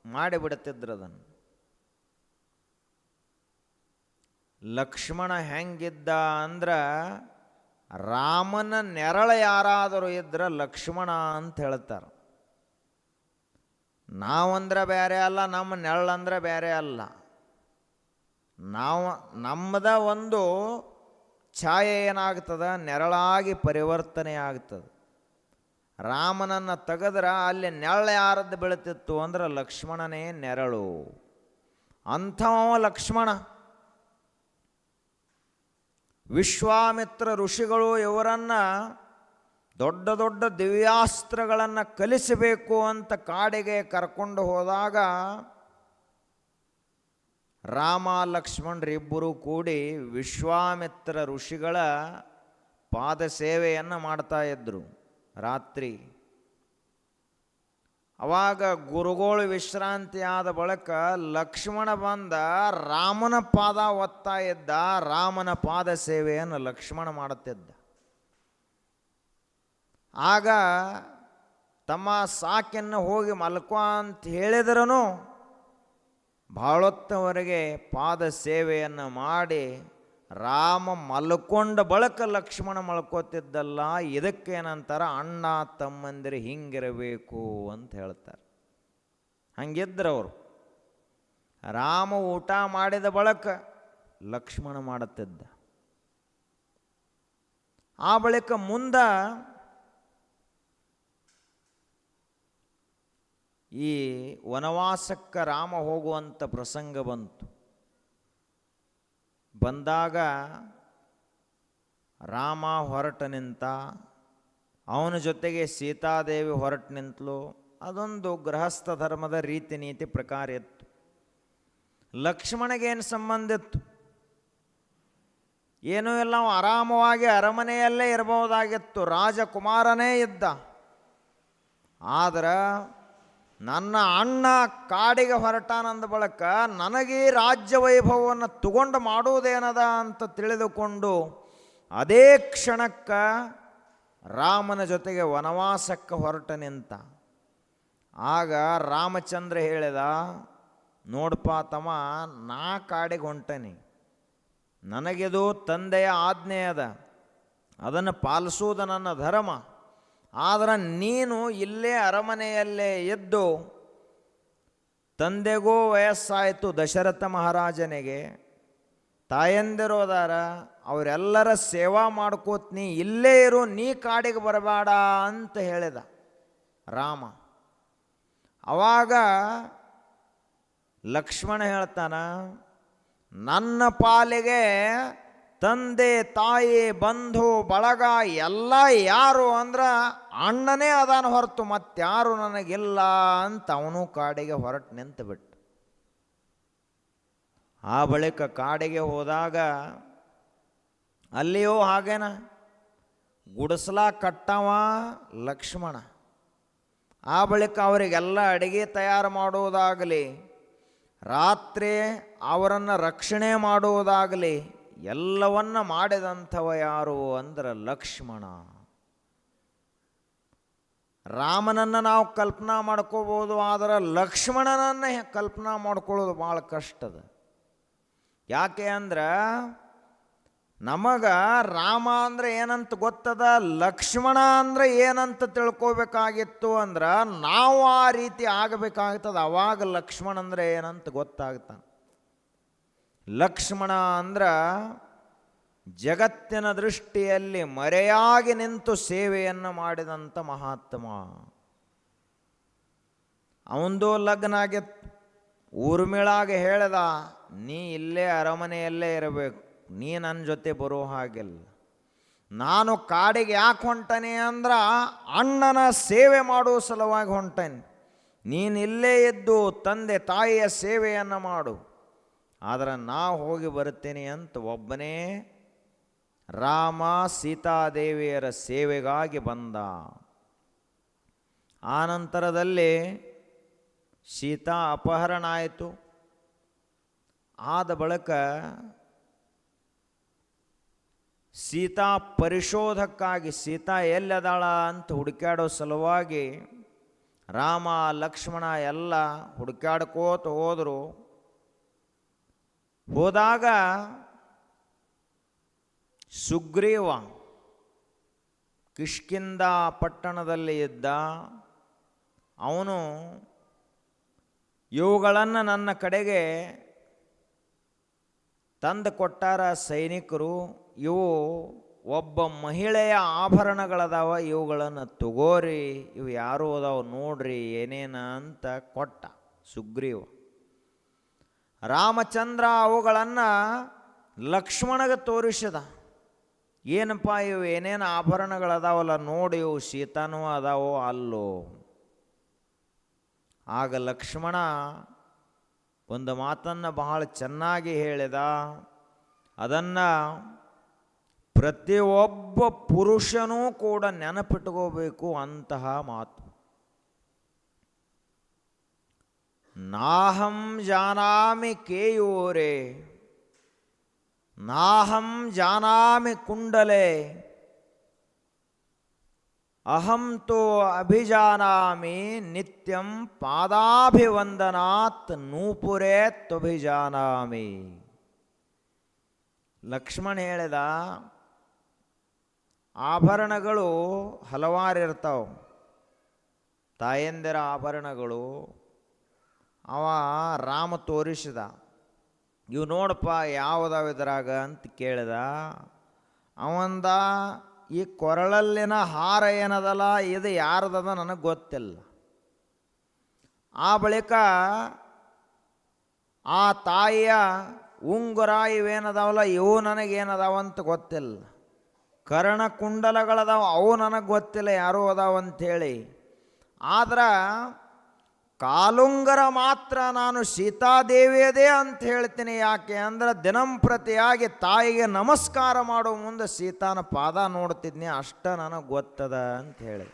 ಮಾಡಿಬಿಡ್ತಿದ್ರು ಅದನ್ನು. ಲಕ್ಷ್ಮಣ ಹೆಂಗಿದ್ದ ಅಂದ್ರೆ ರಾಮನ ನೆರಳು ಯಾರಾದರೂ ಇದ್ರೆ ಲಕ್ಷ್ಮಣ ಅಂತ ಹೇಳ್ತಾರೆ. ನಾವಂದ್ರೆ ಬೇರೆ ಅಲ್ಲ, ನಮ್ಮ ನೆರಳಂದ್ರೆ ಬೇರೆ ಅಲ್ಲ. ನಾವು ನಮ್ಮದ ಒಂದು ಛಾಯೆ ಏನಾಗ್ತದೆ, ನೆರಳಾಗಿ ಪರಿವರ್ತನೆ ಆಗ್ತದೆ. ರಾಮನನ್ನು ತೆಗೆದ್ರೆ ಅಲ್ಲಿ ನೆರಳು ಯಾರದ್ದು ಬೀಳ್ತಿತ್ತು ಅಂದ್ರೆ ಲಕ್ಷ್ಮಣನೇ ನೆರಳು. ಅಂಥವ ಲಕ್ಷ್ಮಣ. ವಿಶ್ವಾಮಿತ್ರ ಋಷಿಗಳು ಇವರನ್ನು ದೊಡ್ಡ ದೊಡ್ಡ ದಿವ್ಯಾಸ್ತ್ರಗಳನ್ನು ಕಲಿಸಬೇಕು ಅಂತ ಕಾಡಿಗೆ ಕರ್ಕೊಂಡು ಹೋದಾಗ ರಾಮ ಲಕ್ಷ್ಮಣರಿಬ್ಬರು ಕೂಡಿ ವಿಶ್ವಾಮಿತ್ರ ಋಷಿಗಳ ಪಾದ ಸೇವೆಯನ್ನು ಮಾಡ್ತಾ ಇದ್ದರು ರಾತ್ರಿ. ಅವಾಗ ಗುರುಗಳು ವಿಶ್ರಾಂತಿ ಆದ ಬಳಿಕ ಲಕ್ಷ್ಮಣ ಬಂದ ರಾಮನ ಪಾದ ಒತ್ತಾ ಇದ್ದ. ರಾಮನ ಪಾದ ಸೇವೆಯನ್ನು ಲಕ್ಷ್ಮಣ ಮಾಡುತ್ತಿದ್ದ. ಆಗ ತಮ್ಮ ಸಾಕೆನ್ನು ಹೋಗಿ ಮಲ್ಕೋ ಅಂತ ಹೇಳಿದ್ರೂ ಭಾಳೊತ್ತವರೆಗೆ ಪಾದ ಸೇವೆಯನ್ನು ಮಾಡಿ ರಾಮ ಮಲ್ಕೊಂಡ ಬಳಿಕ ಲಕ್ಷ್ಮಣ ಮಲ್ಕೋತಿದ್ದಲ್ಲ. ಇದಕ್ಕೇನಂತಾರೆ, ಅಣ್ಣ ತಮ್ಮಂದಿರು ಹಿಂಗಿರಬೇಕು ಅಂತ ಹೇಳ್ತಾರೆ. ಹಂಗಿದ್ರವರು. ರಾಮ ಊಟ ಮಾಡಿದ ಬಳಿಕ ಲಕ್ಷ್ಮಣ ಮಾಡುತ್ತಿದ್ದ. ಆ ಬಳಿಕ ಮುಂದೆ ಈ ವನವಾಸಕ್ಕೆ ರಾಮ ಹೋಗುವಂಥ ಪ್ರಸಂಗ ಬಂತು. ಬಂದಾಗ ರಾಮ ಹೊರಟು ನಿಂತ, ಅವನ ಜೊತೆಗೆ ಸೀತಾದೇವಿ ಹೊರಟು ನಿಂತಲು. ಅದೊಂದು ಗೃಹಸ್ಥ ಧರ್ಮದ ರೀತಿ ನೀತಿ ಪ್ರಕಾರ ಇತ್ತು. ಲಕ್ಷ್ಮಣಗೇನು ಸಂಬಂಧ ಇತ್ತು? ಏನೂ ಇಲ್ಲ, ಆರಾಮವಾಗಿ ಅರಮನೆಯಲ್ಲೇ ಇರಬಹುದಾಗಿತ್ತು, ರಾಜಕುಮಾರನೇ ಇದ್ದ. ಆದ್ರೆ ನನ್ನ ಅಣ್ಣ ಕಾಡಿಗೆ ಹೊರಟಾನಂದ ಬಳಿಕ ನನಗೆ ರಾಜ್ಯ ವೈಭವವನ್ನು ತಗೊಂಡು ಮಾಡುವುದೇನದ ಅಂತ ತಿಳಿದುಕೊಂಡು ಅದೇ ಕ್ಷಣಕ್ಕೆ ರಾಮನ ಜೊತೆಗೆ ವನವಾಸಕ್ಕೆ ಹೊರಟು ನಿಂತ. ಆಗ ರಾಮಚಂದ್ರ ಹೇಳಿದ, ನೋಡಪ್ಪ ತಮ್ಮ, ನಾ ಕಾಡಿಗೆ ಹೊಂಟನಿ, ನನಗಿದು ತಂದೆಯ ಆಜ್ಞೆ ಅದ, ಅದನ್ನು ಪಾಲಿಸುವುದು ನನ್ನ ಧರ್ಮ. ಆದರೆ ನೀನು ಇಲ್ಲೇ ಅರಮನೆಯಲ್ಲೇ ಇದ್ದು, ತಂದೆಗೂ ವಯಸ್ಸಾಯಿತು ದಶರಥ ಮಹಾರಾಜನಿಗೆ, ತಾಯಂದಿರೋದಾರ, ಅವರೆಲ್ಲರ ಸೇವಾ ಮಾಡ್ಕೋತ ನೀ ಇಲ್ಲೇ ಇರು, ನೀ ಕಾಡಿಗೆ ಬರಬೇಡ ಅಂತ ಹೇಳಿದ ರಾಮ. ಅವಾಗ ಲಕ್ಷ್ಮಣ ಹೇಳ್ತಾನ, ನನ್ನ ಪಾಲಿಗೆ ತಂದೆ ತಾಯಿ ಬಂಧು ಬಳಗ ಎಲ್ಲ ಯಾರು ಅಂದ್ರೆ ಅಣ್ಣನೇ ಅದಾನ ಹೊರತು ಮತ್ತಾರು ನನಗಿಲ್ಲ ಅಂತ ಅವನು ಕಾಡಿಗೆ ಹೊರಟು ನಿಂತು ಬಿಟ್ಟು. ಆ ಬಳಿಕ ಕಾಡಿಗೆ ಹೋದಾಗ ಅಲ್ಲಿಯೂ ಹಾಗೇನ ಗುಡಿಸಲ ಕಟ್ಟವ ಲಕ್ಷ್ಮಣ. ಆ ಬಳಿಕ ಅವರಿಗೆಲ್ಲ ಅಡಿಗೆ ತಯಾರು ಮಾಡುವುದಾಗಲಿ, ರಾತ್ರಿ ಅವರನ್ನು ರಕ್ಷಣೆ ಮಾಡುವುದಾಗಲಿ ಎಲ್ಲವನ್ನ ಮಾಡಿದಂಥವ ಯಾರು ಅಂದ್ರೆ ಲಕ್ಷ್ಮಣ. ರಾಮನನ್ನು ನಾವು ಕಲ್ಪನಾ ಮಾಡ್ಕೋಬೋದು, ಆದರೆ ಲಕ್ಷ್ಮಣನನ್ನು ಕಲ್ಪನಾ ಮಾಡ್ಕೊಳ್ಳೋದು ಭಾಳ ಕಷ್ಟದ. ಯಾಕೆ ಅಂದ್ರೆ ನಮಗೆ ರಾಮ ಅಂದರೆ ಏನಂತ ಗೊತ್ತದ, ಲಕ್ಷ್ಮಣ ಅಂದರೆ ಏನಂತ ತಿಳ್ಕೋಬೇಕಾಗಿತ್ತು ಅಂದ್ರೆ ನಾವು ಆ ರೀತಿ ಆಗಬೇಕಾಗ್ತದೆ. ಅವಾಗ ಲಕ್ಷ್ಮಣ ಅಂದರೆ ಏನಂತ ಗೊತ್ತಾಗ್ತಾನೆ. ಲಕ್ಷ್ಮಣ ಅಂದ್ರೆ ಜಗತ್ತಿನ ದೃಷ್ಟಿಯಲ್ಲಿ ಮರೆಯಾಗಿ ನಿಂತು ಸೇವೆಯನ್ನು ಮಾಡಿದಂಥ ಮಹಾತ್ಮ. ಅವಂದು ಲಗ್ನ ಆಗಿತ್ತು. ಊರ್ಮಿಳಾಗೆ ಹೇಳ್ದ, ನೀ ಇಲ್ಲೇ ಅರಮನೆಯಲ್ಲೇ ಇರಬೇಕು, ನೀ ನನ್ನ ಜೊತೆ ಬರೋ ಹಾಗಿಲ್ಲ. ನಾನು ಕಾಡಿಗೆ ಯಾಕೆ ಹೊಂಟನೆ ಅಂದ್ರೆ ಅಣ್ಣನ ಸೇವೆ ಮಾಡುವ ಸಲುವಾಗಿ ಹೊಂಟೇನೆ. ನೀನು ಇಲ್ಲೇ ಇದ್ದು ತಂದೆ ತಾಯಿಯ ಸೇವೆಯನ್ನು ಮಾಡು, ಆದರೆ ನಾ ಹೋಗಿ ಬರುತ್ತೇನೆ ಅಂತ ಒಬ್ಬನೇ ರಾಮ ಸೀತಾದೇವಿಯರ ಸೇವೆಗಾಗಿ ಬಂದ. ಆನಂತರದಲ್ಲಿ ಸೀತಾ ಅಪಹರಣ ಆಯಿತು. ಆದ ಬಳಿಕ ಸೀತಾ ಪರಿಶೋಧಕ್ಕಾಗಿ ಸೀತಾ ಎಲ್ಲದಾಳ ಅಂತ ಹುಡುಕ್ಯಾಡೋ ಸಲುವಾಗಿ ರಾಮ ಲಕ್ಷ್ಮಣ ಎಲ್ಲ ಹುಡುಕ್ಯಾಡ್ಕೋತ ಹೋದರು. ಹೋದಾಗ ಸುಗ್ರೀವ ಕಿಷ್ಕಿಂಧ ಪಟ್ಟಣದಲ್ಲಿ ಇದ್ದ. ಅವನು ಇವುಗಳನ್ನು ನನ್ನ ಕಡೆಗೆ ತಂದು ಕೊಟ್ಟಾರ ಸೈನಿಕರು, ಇವು ಒಬ್ಬ ಮಹಿಳೆಯ ಆಭರಣಗಳದಾವ, ಇವುಗಳನ್ನು ತಗೋರಿ, ಇವು ಯಾರು ಅದಾವ ನೋಡ್ರಿ ಏನೇನ ಅಂತ ಕೊಟ್ಟ ಸುಗ್ರೀವ. ರಾಮಚಂದ್ರ ಅವುಗಳನ್ನು ಲಕ್ಷ್ಮಣಗೆ ತೋರಿಸಿದ. ಏನಪ್ಪ ಇವು ಏನೇನು ಆಭರಣಗಳದಾವಲ್ಲ ನೋಡಿ, ಇವು ಸೀತಾನೂ ಅದಾವೋ ಅಲ್ಲೋ. ಆಗ ಲಕ್ಷ್ಮಣ ಒಂದು ಮಾತನ್ನು ಬಹಳ ಚೆನ್ನಾಗಿ ಹೇಳಿದ. ಅದನ್ನು ಪ್ರತಿಯೊಬ್ಬ ಪುರುಷನೂ ಕೂಡ ನೆನಪಿಟ್ಕೋಬೇಕು ಅಂತಹ ಮಾತು. ನಾಹಂ ಜಾನಾಮಿ ಕೇಯೂರೆ, ನಾಹಂ ಜಾನಾಮಿ ಕುಂಡಲೆ, ಅಹಂ ತೋ ಅಭಿಜಾನಾಮಿ ನಿತ್ಯಂ ಪಾದಾಭಿವಂದನಾತ್ ನೂಪುರೇ ತ್ವಭಿಜಾನಾಮಿ. ಲಕ್ಷ್ಮಣ ಹೇಳಿದ, ಆಭರಣಗಳು ಹಲವಾರು ಇರ್ತಾವೆ, ತಾಯಂದಿರ ಆಭರಣಗಳು, ಅವ ರಾಮ ತೋರಿಸಿದ. ಇವು ನೋಡಪ್ಪ ಯಾವುದಾವ ಇದ್ರಾಗ ಅಂತ ಕೇಳಿದ. ಅವಂದ ಈ ಕೊರಳಲ್ಲಿನ ಹಾರ ಏನದಲ್ಲ ಇದು ಯಾರ್ದದ ನನಗೆ ಗೊತ್ತಿಲ್ಲ. ಆ ಬಳಿಕ ಆ ತಾಯಿಯ ಉಂಗುರ ಇವೇನದಾವಲ್ಲ ಇವು ನನಗೇನದಾವಂತ ಗೊತ್ತಿಲ್ಲ. ಕರ್ಣಕುಂಡಲಗಳದಾವ ಅವು ನನಗೆ ಗೊತ್ತಿಲ್ಲ ಯಾರೂ ಅದಾವಂಥೇಳಿ. ಆದ್ರೆ ಕಾಲುಂಗರ ಮಾತ್ರ ನಾನು ಸೀತಾದೇವಿಯದೇ ಅಂತ ಹೇಳ್ತೀನಿ. ಯಾಕೆ ಅಂದ್ರೆ ದಿನಂಪ್ರತಿಯಾಗಿ ತಾಯಿಗೆ ನಮಸ್ಕಾರ ಮಾಡೋ ಮುಂದೆ ಸೀತಾನ ಪಾದ ನೋಡ್ತಿದ್ನಿ, ಅಷ್ಟ ನನಗೆ ಗೊತ್ತದ ಅಂತ ಹೇಳಿ.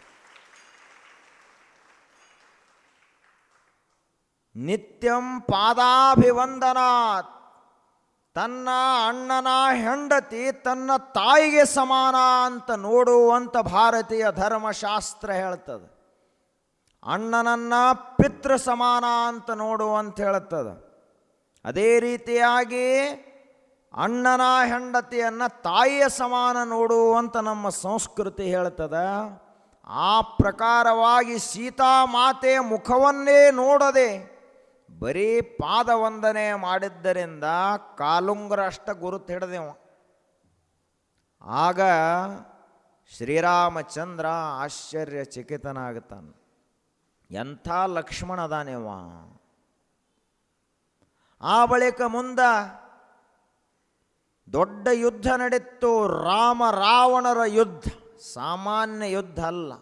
ನಿತ್ಯಂ ಪಾದಾಭಿವಂದನಾತ್. ತನ್ನ ಅಣ್ಣನ ಹೆಂಡತಿ ತನ್ನ ತಾಯಿಗೆ ಸಮಾನ ಅಂತ ನೋಡುವಂಥ ಭಾರತೀಯ ಧರ್ಮಶಾಸ್ತ್ರ ಹೇಳ್ತದೆ. ಅಣ್ಣನನ್ನ ಪಿತೃ ಸಮಾನ ಅಂತ ನೋಡುವಂತ ಹೇಳ್ತದೆ. ಅದೇ ರೀತಿಯಾಗಿ ಅಣ್ಣನ ಹೆಂಡತಿಯನ್ನು ತಾಯಿಯ ಸಮಾನ ನೋಡುವಂತ ನಮ್ಮ ಸಂಸ್ಕೃತಿ ಹೇಳ್ತದೆ. ಆ ಪ್ರಕಾರವಾಗಿ ಸೀತಾಮಾತೆಯ ಮುಖವನ್ನೇ ನೋಡದೆ ಬರೀ ಪಾದವಂದನೆ ಮಾಡಿದ್ದರಿಂದ ಕಾಲುಂಗುರ ಅಷ್ಟ ಗುರುತು ಹಿಡಿದೆವ. ಆಗ ಶ್ರೀರಾಮಚಂದ್ರ ಆಶ್ಚರ್ಯಚಕಿತನಾಗುತ್ತಾನೆ. ಎಂಥ ಲಕ್ಷ್ಮಣ ಅದಾನೇವ. ಆ ಬಳಿಕ ಮುಂದ ದೊಡ್ಡ ಯುದ್ಧ ನಡೀತು. ರಾಮ ರಾವಣರ ಯುದ್ಧ ಸಾಮಾನ್ಯ ಯುದ್ಧ ಅಲ್ಲ.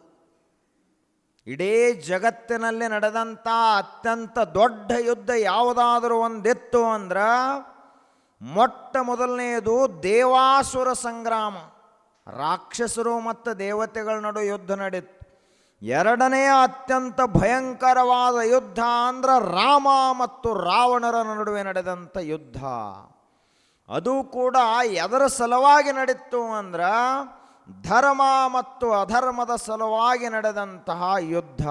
ಇಡೀ ಜಗತ್ತಿನಲ್ಲಿ ನಡೆದಂಥ ಅತ್ಯಂತ ದೊಡ್ಡ ಯುದ್ಧ ಯಾವುದಾದ್ರೂ ಒಂದಿತ್ತು ಅಂದ್ರೆ ಮೊಟ್ಟ ಮೊದಲನೆಯದು ದೇವಾಸುರ ಸಂಗ್ರಾಮ. ರಾಕ್ಷಸರು ಮತ್ತು ದೇವತೆಗಳ ನಡುವೆ ಯುದ್ಧ ನಡೀತು. ಎರಡನೆಯ ಅತ್ಯಂತ ಭಯಂಕರವಾದ ಯುದ್ಧ ಅಂದ್ರೆ ರಾಮ ಮತ್ತು ರಾವಣರ ನಡುವೆ ನಡೆದಂಥ ಯುದ್ಧ. ಅದು ಕೂಡ ಎದರ ಸಲುವಾಗಿ ನಡೀತು ಅಂದ್ರೆ ಧರ್ಮ ಮತ್ತು ಅಧರ್ಮದ ಸಲುವಾಗಿ ನಡೆದಂತಹ ಯುದ್ಧ.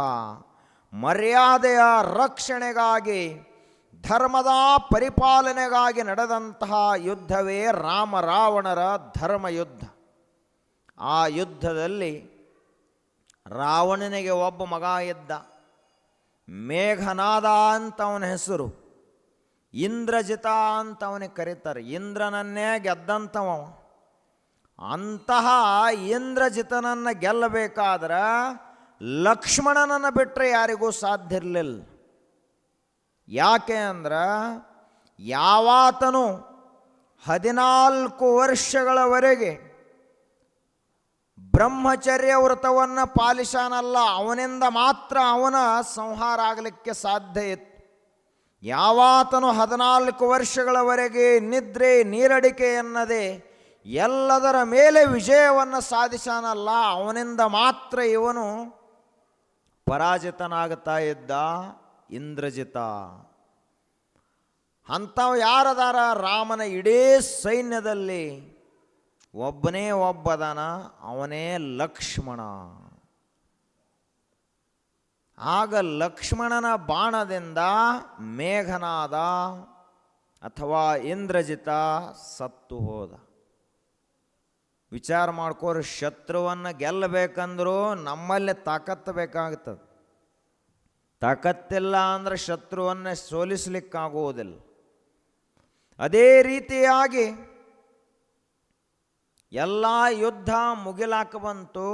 ಮರ್ಯಾದೆಯ ರಕ್ಷಣೆಗಾಗಿ, ಧರ್ಮದ ಪರಿಪಾಲನೆಗಾಗಿ ನಡೆದಂತಹ ಯುದ್ಧವೇ ರಾಮ ರಾವಣರ ಧರ್ಮಯುದ್ಧ. ಆ ಯುದ್ಧದಲ್ಲಿ ರಾವಣನಿಗೆ ಒಬ್ಬ ಮಗ ಇದ್ದ. ಮೇಘನಾದ ಅಂತ ಅವನ ಹೆಸರು. ಇಂದ್ರಜಿತ ಅಂತ ಅವನಿಗೆ ಕರೀತಾರೆ. ಇಂದ್ರನನ್ನೇ ಗೆದ್ದಂಥವ. ಅಂತಹ ಇಂದ್ರಜಿತನನ್ನು ಗೆಲ್ಲಬೇಕಾದ್ರೆ ಲಕ್ಷ್ಮಣನನ್ನು ಬಿಟ್ಟರೆ ಯಾರಿಗೂ ಸಾಧ್ಯ ಇರಲಿಲ್ಲ. ಯಾಕೆ ಅಂದ್ರೆ ಯಾವಾತನು 14 ವರ್ಷಗಳವರೆಗೆ ಬ್ರಹ್ಮಚರ್ಯ ವ್ರತವನ್ನು ಪಾಲಿಸಾನಲ್ಲ ಅವನಿಂದ ಮಾತ್ರ ಅವನ ಸಂಹಾರ ಆಗಲಿಕ್ಕೆ ಸಾಧ್ಯ ಇತ್ತು. ಯಾವಾತನು 14 ವರ್ಷಗಳವರೆಗೆ ನಿದ್ರೆ ನೀರಡಿಕೆ ಎನ್ನದೆ ಎಲ್ಲದರ ಮೇಲೆ ವಿಜಯವನ್ನು ಸಾಧಿಸಾನಲ್ಲ ಅವನಿಂದ ಮಾತ್ರ ಇವನು ಪರಾಜಿತನಾಗುತ್ತಾ ಇದ್ದ ಇಂದ್ರಜಿತ. ಅಂಥವು ಯಾರದಾರ ರಾಮನ ಇಡೀ ಸೈನ್ಯದಲ್ಲಿ ಒಬ್ಬನೇ ಒಬ್ಬದನ, ಅವನೇ ಲಕ್ಷ್ಮಣ. ಆಗ ಲಕ್ಷ್ಮಣನ ಬಾಣದಿಂದ ಮೇಘನಾದ ಅಥವಾ ಇಂದ್ರಜಿತ ಸತ್ತು ಹೋದ. ವಿಚಾರ ಮಾಡ್ಕೋರು, ಶತ್ರುವನ್ನು ಗೆಲ್ಲಬೇಕಂದ್ರೂ ನಮ್ಮಲ್ಲಿ ತಾಕತ್ತು ಬೇಕಾಗ್ತದೆ. ತಾಕತ್ತಿಲ್ಲ ಅಂದ್ರೆ ಶತ್ರುವನ್ನು ಸೋಲಿಸಲಿಕ್ಕಾಗುವುದಿಲ್ಲ. ಅದೇ ರೀತಿಯಾಗಿ ಎಲ್ಲ ಯುದ್ಧ ಮುಗಿಲಾಕ ಬಂತು.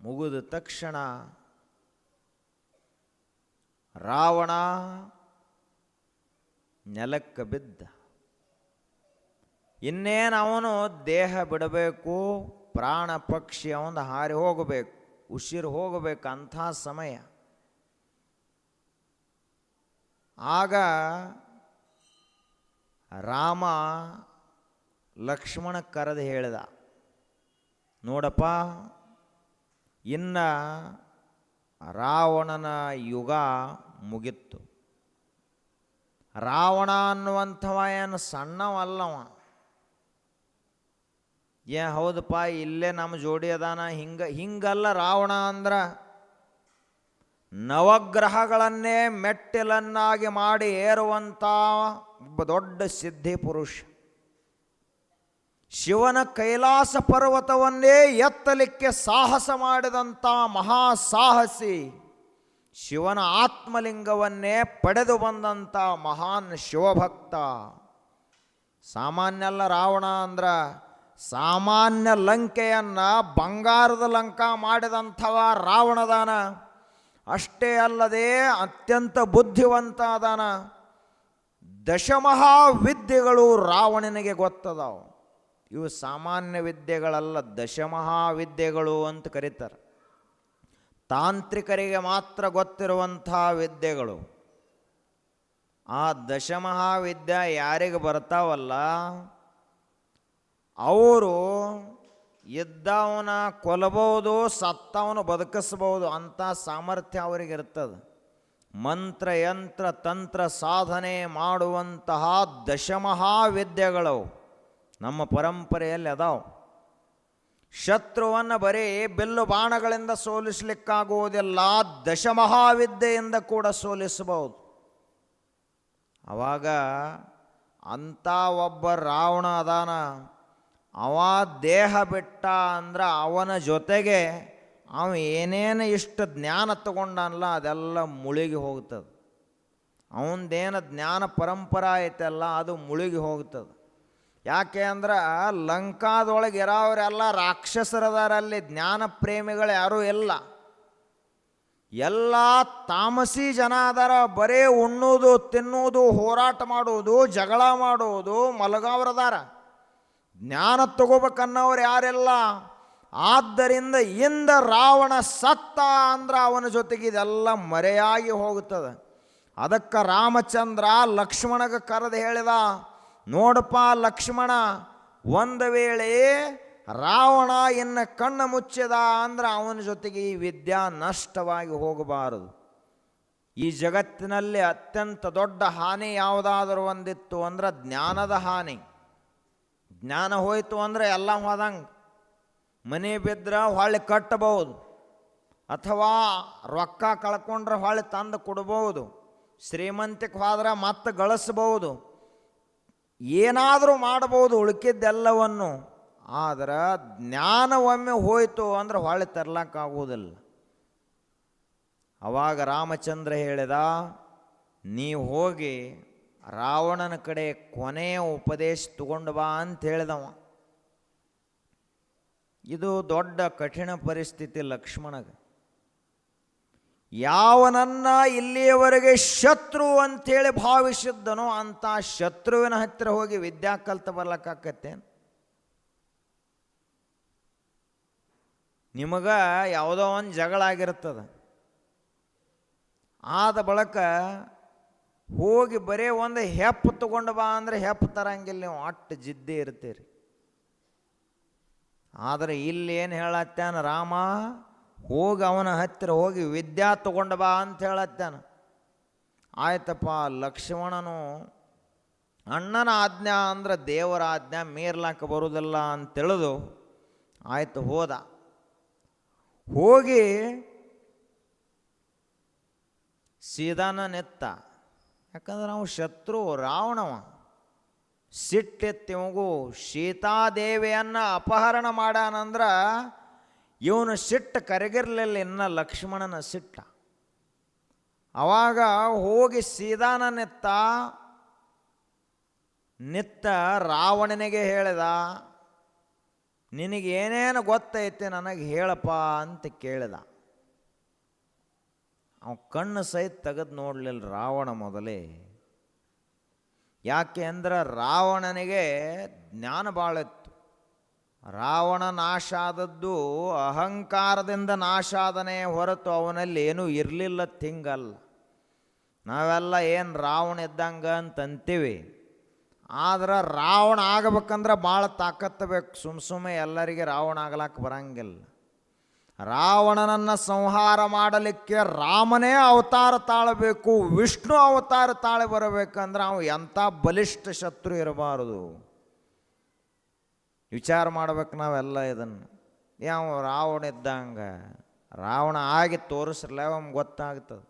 ಮುಗಿದ ತಕ್ಷಣ ರಾವಣ ನೆಲಕ್ಕೆ ಬಿದ್ದ. ಇನ್ನೇನು ಅವನು ದೇಹ ಬಿಡಬೇಕು, ಪ್ರಾಣ ಪಕ್ಷಿ ಅವನು ಹಾರಿ ಹೋಗಬೇಕು, ಉಸಿರು ಹೋಗಬೇಕು ಅಂಥ ಸಮಯ. ಆಗ ರಾಮ ಲಕ್ಷ್ಮಣ ಕರೆದು ಹೇಳಿದ, ನೋಡಪ್ಪ, ಇನ್ನು ರಾವಣನ ಯುಗ ಮುಗಿತ್ತು. ರಾವಣ ಅನ್ನುವಂಥವ ಏನು ಸಣ್ಣವಲ್ಲವ. ಹೌದಪ್ಪ, ಇಲ್ಲೇ ನಮ್ಮ ಜೋಡಿ ಅದಾನ, ಹಿಂಗಲ್ಲ. ರಾವಣ ಅಂದ್ರೆ ನವಗ್ರಹಗಳನ್ನೇ ಮೆಟ್ಟಿಲನ್ನಾಗಿ ಮಾಡಿ ಏರುವಂಥ ಒಬ್ಬ ದೊಡ್ಡ ಸಿದ್ಧಿ ಪುರುಷ. ಶಿವನ ಕೈಲಾಸ ಪರ್ವತವನ್ನೇ ಎತ್ತಲಿಕ್ಕೆ ಸಾಹಸ ಮಾಡಿದಂಥ ಮಹಾಸಾಹಸಿ. ಶಿವನ ಆತ್ಮಲಿಂಗವನ್ನೇ ಪಡೆದು ಬಂದಂಥ ಮಹಾನ್ ಶಿವಭಕ್ತ. ಸಾಮಾನ್ಯ ಅಲ್ಲ ರಾವಣ ಅಂದ್ರ, ಸಾಮಾನ್ಯ ಲಂಕೆಯನ್ನು ಬಂಗಾರದ ಲಂಕ ಮಾಡಿದಂಥವ ರಾವಣದಾನ. ಅಷ್ಟೇ ಅಲ್ಲದೆ ಅತ್ಯಂತ ಬುದ್ಧಿವಂತ ಅದಾನ. ದಶಮಹಾವಿದ್ಯೆಗಳು ರಾವಣನಿಗೆ ಗೊತ್ತದಾವು. ಇವು ಸಾಮಾನ್ಯ ವಿದ್ಯೆಗಳಲ್ಲ, ದಶಮಹಾವಿದ್ಯೆಗಳು ಅಂತ ಕರೀತಾರೆ. ತಾಂತ್ರಿಕರಿಗೆ ಮಾತ್ರ ಗೊತ್ತಿರುವಂಥ ವಿದ್ಯೆಗಳು. ಆ ದಶಮಹಾವಿದ್ಯೆ ಯಾರಿಗೆ ಬರ್ತಾವಲ್ಲ ಅವರು ಇದ್ದವನ ಕೊಲ್ಲಬಹುದು, ಸತ್ತವನು ಬದುಕಿಸ್ಬೋದು ಅಂಥ ಸಾಮರ್ಥ್ಯ ಅವರಿಗಿರ್ತದೆ. ಮಂತ್ರ ಯಂತ್ರ ತಂತ್ರ ಸಾಧನೆ ಮಾಡುವಂತಹ ದಶಮಹಾವಿದ್ಯೆಗಳವು ನಮ್ಮ ಪರಂಪರೆಯಲ್ಲಿ ಅದಾವು. ಶತ್ರುವನ್ನು ಬರೀ ಬಿಲ್ಲು ಬಾಣಗಳಿಂದ ಸೋಲಿಸಲಿಕ್ಕಾಗುವುದಿಲ್ಲ, ದಶಮಹಾವಿದ್ಯೆಯಿಂದ ಕೂಡ ಸೋಲಿಸಬಹುದು. ಆವಾಗ ಅಂಥ ಒಬ್ಬ ರಾವಣ ಅದಾನ. ಅವ ದೇಹ ಬಿಟ್ಟ ಅಂದ್ರೆ ಅವನ ಜೊತೆಗೆ ಅವ ಏನೇನು ಇಷ್ಟು ಜ್ಞಾನ ತಗೊಂಡನಲ್ಲ ಅದೆಲ್ಲ ಮುಳುಗಿ ಹೋಗ್ತದೆ. ಅವನದೇನು ಜ್ಞಾನ ಪರಂಪರಾ ಐತಲ್ಲ ಅದು ಮುಳುಗಿ ಹೋಗ್ತದೆ. ಯಾಕೆ ಅಂದ್ರೆ ಲಂಕಾದೊಳಗೆ ಇರೋರೆಲ್ಲ ರಾಕ್ಷಸರದಾರಲ್ಲಿ, ಜ್ಞಾನ ಪ್ರೇಮಿಗಳು ಯಾರೂ ಇಲ್ಲ. ಎಲ್ಲ ತಾಮಸಿ ಜನ ಅದಾರ. ಬರೀ ಉಣ್ಣುವುದು ತಿನ್ನುವುದು, ಹೋರಾಟ ಮಾಡುವುದು, ಜಗಳ ಮಾಡುವುದು, ಮಲಗಾವ್ರದಾರ. ಜ್ಞಾನ ತಗೋಬೇಕನ್ನೋರು ಯಾರೆಲ್ಲ. ಆದ್ದರಿಂದ ಇಂದ ರಾವಣ ಸತ್ತ ಅಂದ್ರೆ ಅವನ ಜೊತೆಗೆ ಇದೆಲ್ಲ ಮರೆಯಾಗಿ ಹೋಗುತ್ತದೆ. ಅದಕ್ಕೆ ರಾಮಚಂದ್ರ ಲಕ್ಷ್ಮಣಗೆ ಕರೆದು ಹೇಳಿದ, ನೋಡಪ್ಪ ಲಕ್ಷ್ಮಣ, ಒಂದು ವೇಳೆ ರಾವಣ ಇನ್ನು ಕಣ್ಣು ಮುಚ್ಚಿದ ಅಂದ್ರೆ ಅವನ ಜೊತೆಗೆ ಈ ವಿದ್ಯಾ ನಷ್ಟವಾಗಿ ಹೋಗಬಾರದು. ಈ ಜಗತ್ತಿನಲ್ಲಿ ಅತ್ಯಂತ ದೊಡ್ಡ ಹಾನಿ ಯಾವುದಾದ್ರೂ ಒಂದಿತ್ತು ಅಂದ್ರೆ ಜ್ಞಾನದ ಹಾನಿ. ಜ್ಞಾನ ಹೋಯಿತು ಅಂದರೆ ಎಲ್ಲ ಹೋದಂಗೆ. ಮನೆ ಬಿದ್ದರೆ ಹೊಳ್ಳಿ ಕಟ್ಟಬಹುದು, ಅಥವಾ ರೊಕ್ಕ ಕಳ್ಕೊಂಡ್ರೆ ಹೊಳ್ಳಿ ತಂದು ಕೊಡ್ಬೋದು, ಶ್ರೀಮಂತಿಕೆ ಹೋದ್ರೆ ಮತ್ತೆ ಗಳಿಸ್ಬೋದು, ಏನಾದರೂ ಮಾಡ್ಬೋದು ಉಳ್ಕಿದ್ದೆಲ್ಲವನ್ನು. ಆದರೆ ಜ್ಞಾನ ಒಮ್ಮೆ ಹೋಯಿತು ಅಂದ್ರೆ ಹೊಳ್ಳಿ ತರ್ಲಕ್ಕಾಗುವುದಿಲ್ಲ. ಅವಾಗ ರಾಮಚಂದ್ರ ಹೇಳಿದ, ನೀವು ಹೋಗಿ ರಾವಣನ ಕಡೆ ಕೊನೆಯ ಉಪದೇಶ ತಗೊಂಡು ಬಾ ಅಂತ ಹೇಳಿದವ. ಇದು ದೊಡ್ಡ ಕಠಿಣ ಪರಿಸ್ಥಿತಿ ಲಕ್ಷ್ಮಣಗೆ. ಯಾವನನ್ನ ಇಲ್ಲಿಯವರೆಗೆ ಶತ್ರು ಅಂಥೇಳಿ ಭಾವಿಸಿದ್ದನೋ ಅಂಥ ಶತ್ರುವಿನ ಹತ್ತಿರ ಹೋಗಿ ವಿದ್ಯಾ ಕಲ್ತು ಬರ್ಲಕ್ಕಾಕತ್ತೆ? ನಿಮಗ ಯಾವುದೋ ಒಂದು ಜಗಳ ಆಗಿರ್ತದೆ, ಆದ ಬಳಿಕ ಹೋಗಿ ಬರೀ ಒಂದು ಹೆಪ್ಪು ತಗೊಂಡು ಬಾ ಅಂದರೆ ಹೆಪ್ಪು ತರಂಗಿಲ್ಲ, ನೀವು ಅಟ್ಟು ಜಿದ್ದೆ ಇರ್ತೀರಿ. ಆದರೆ ಇಲ್ಲಿ ಏನು ಹೇಳತ್ತಾನ ರಾಮ, ಹೋಗಿ ಅವನ ಹತ್ತಿರ ಹೋಗಿ ವಿದ್ಯಾ ತಗೊಂಡು ಬಾ ಅಂತ ಹೇಳತ್ತಾನ. ಆಯ್ತಪ್ಪ, ಲಕ್ಷ್ಮಣನು ಅಣ್ಣನ ಆಜ್ಞಾ ಅಂದ್ರೆ ದೇವರ ಆಜ್ಞಾ ಮೀರ್ಲಾಕ ಬರುವುದಿಲ್ಲ ಅಂತೇಳಿದು ಆಯ್ತು ಹೋದ. ಹೋಗಿ ಸೀದಾನ ನೆತ್ತ. ಯಾಕಂದ್ರೆ ನಾವು ಶತ್ರು ರಾವಣವ. ಸಿಟ್ಟೆತ್ತಿವಗೂ ಸೀತಾದೇವಿಯನ್ನು ಅಪಹರಣ ಮಾಡಾನಂದ್ರೆ ಇವನು ಸಿಟ್ಟು ಕರಗಿರಲಿಲ್ಲ, ಇನ್ನು ಲಕ್ಷ್ಮಣನ ಸಿಟ್ಟ. ಅವಾಗ ಹೋಗಿ ಸೀದಾನ ನಿತ್ತ ರಾವಣನಿಗೆ ಹೇಳಿದ, ನಿನಗೇನೇನು ಗೊತ್ತೈತೆ ನನಗೆ ಹೇಳಪ್ಪ ಅಂತ ಕೇಳಿದ. ಅವ ಕಣ್ಣು ಸಹಿತ ತೆಗೆದು ನೋಡಲಿಲ್ಲ ರಾವಣ ಮೊದಲೇ. ಯಾಕೆ ಅಂದ್ರೆ ರಾವಣನಿಗೆ ಜ್ಞಾನ ಭಾಳ ಇತ್ತು. ರಾವಣ ನಾಶ ಆದದ್ದು ಅಹಂಕಾರದಿಂದ ನಾಶ ಆದನೇ ಹೊರತು ಅವನಲ್ಲಿ ಏನೂ ಇರಲಿಲ್ಲ ತಿಂಗಲ್ಲ. ನಾವೆಲ್ಲ ಏನು ರಾವಣ ಇದ್ದಂಗೆ ಅಂತಂತೀವಿ, ಆದ್ರೆ ರಾವಣ ಆಗಬೇಕಂದ್ರೆ ಭಾಳ ತಾಕತ್ತು ಬೇಕು. ಸುಮ್ಮನೆ ಎಲ್ಲರಿಗೆ ರಾವಣ ಆಗ್ಲಾಕ ಬರಂಗಿಲ್ಲ. ರಾವಣನನ್ನು ಸಂಹಾರ ಮಾಡಲಿಕ್ಕೆ ರಾಮನೇ ಅವತಾರ ತಾಳಬೇಕು, ವಿಷ್ಣು ಅವತಾರ ತಾಳಿ ಬರಬೇಕಂದ್ರೆ ಅವ ಎಂಥ ಬಲಿಷ್ಠ ಶತ್ರು ಇರಬಾರದು. ವಿಚಾರ ಮಾಡ್ಬೇಕು ನಾವೆಲ್ಲ ಇದನ್ನು. ಯಾವ ರಾವಣ ಇದ್ದಂಗೆ ರಾವಣ ಆಗಿ ತೋರಿಸ್ರಲ್ಲ ಅವನಿಗೆ ಗೊತ್ತಾಗ್ತದೆ.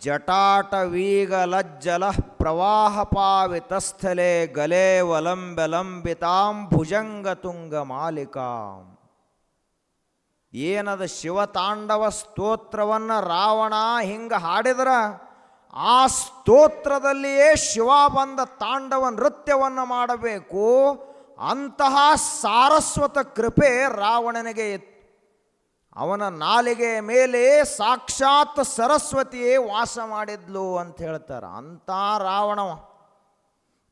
ಜಟಾಟ ವೀಗ ಲಜ್ಜಲ ಪ್ರವಾಹ ಪಾವಿತಸ್ಥಲೆ ಗಲೇ ವಲಂಬೆ ಲಂಬಿತಾಂ ಭುಜಂಗ ತುಂಗ ಮಾಲಿಕಾಂ. ಏನದ ಶಿವತಾಂಡವ ಸ್ತೋತ್ರವನ್ನು ರಾವಣ ಹಿಂಗೆ ಹಾಡಿದ್ರೆ ಆ ಸ್ತೋತ್ರದಲ್ಲಿಯೇ ಶಿವ ಬಂದ ತಾಂಡವ ನೃತ್ಯವನ್ನು ಮಾಡಬೇಕು. ಅಂತಹ ಸಾರಸ್ವತ ಕೃಪೆ ರಾವಣನಿಗೆ ಇತ್ತು. ಅವನ ನಾಲಿಗೆಯ ಮೇಲೆ ಸಾಕ್ಷಾತ್ ಸರಸ್ವತಿಯೇ ವಾಸ ಮಾಡಿದ್ಲು ಅಂತ ಹೇಳ್ತಾರೆ. ಅಂಥ ರಾವಣವ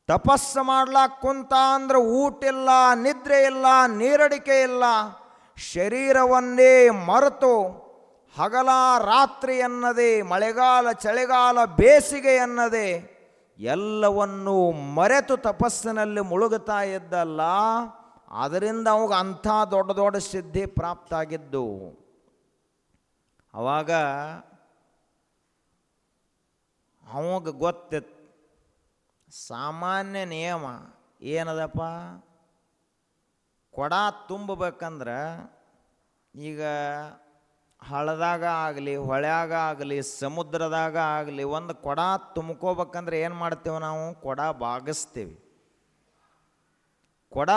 ತಪಸ್ಸು ಮಾಡ್ಲಾಕ ಕುಂತ ಅಂದ್ರೆ ಊಟ ಇಲ್ಲ, ನಿದ್ರೆ ಇಲ್ಲ, ನೀರಡಿಕೆ ಇಲ್ಲ, ಶರೀರವನ್ನೇ ಮರೆತು ಹಗಲ ರಾತ್ರಿ ಎನ್ನದೆ, ಮಳೆಗಾಲ ಚಳಿಗಾಲ ಬೇಸಿಗೆ ಎನ್ನದೆ ಎಲ್ಲವನ್ನೂ ಮರೆತು ತಪಸ್ಸಿನಲ್ಲಿ ಮುಳುಗುತ್ತಾ ಇದ್ದಲ್ಲ. ಅದರಿಂದ ಅವಾಗ ಅಂಥ ದೊಡ್ಡ ದೊಡ್ಡ ಸಿದ್ಧಿ ಪ್ರಾಪ್ತ ಆಗಿದ್ದು. ಅವಾಗ ಅವಾಗ ಗೊತ್ತಿತ್ತು ಸಾಮಾನ್ಯ ನಿಯಮ ಏನದಪ್ಪ, ಕೊಡ ತುಂಬಬೇಕಂದ್ರೆ ಈಗ ಹಳ್ಳದಾಗ ಆಗಲಿ, ಹೊಳ್ಯಾಗ ಆಗಲಿ, ಸಮುದ್ರದಾಗ ಆಗಲಿ ಒಂದು ಕೊಡ ತುಂಬ್ಕೋಬೇಕಂದ್ರೆ ಏನು ಮಾಡ್ತೇವೆ ನಾವು? ಕೊಡ ಬಾಗಿಸ್ತೀವಿ. ಕೊಡ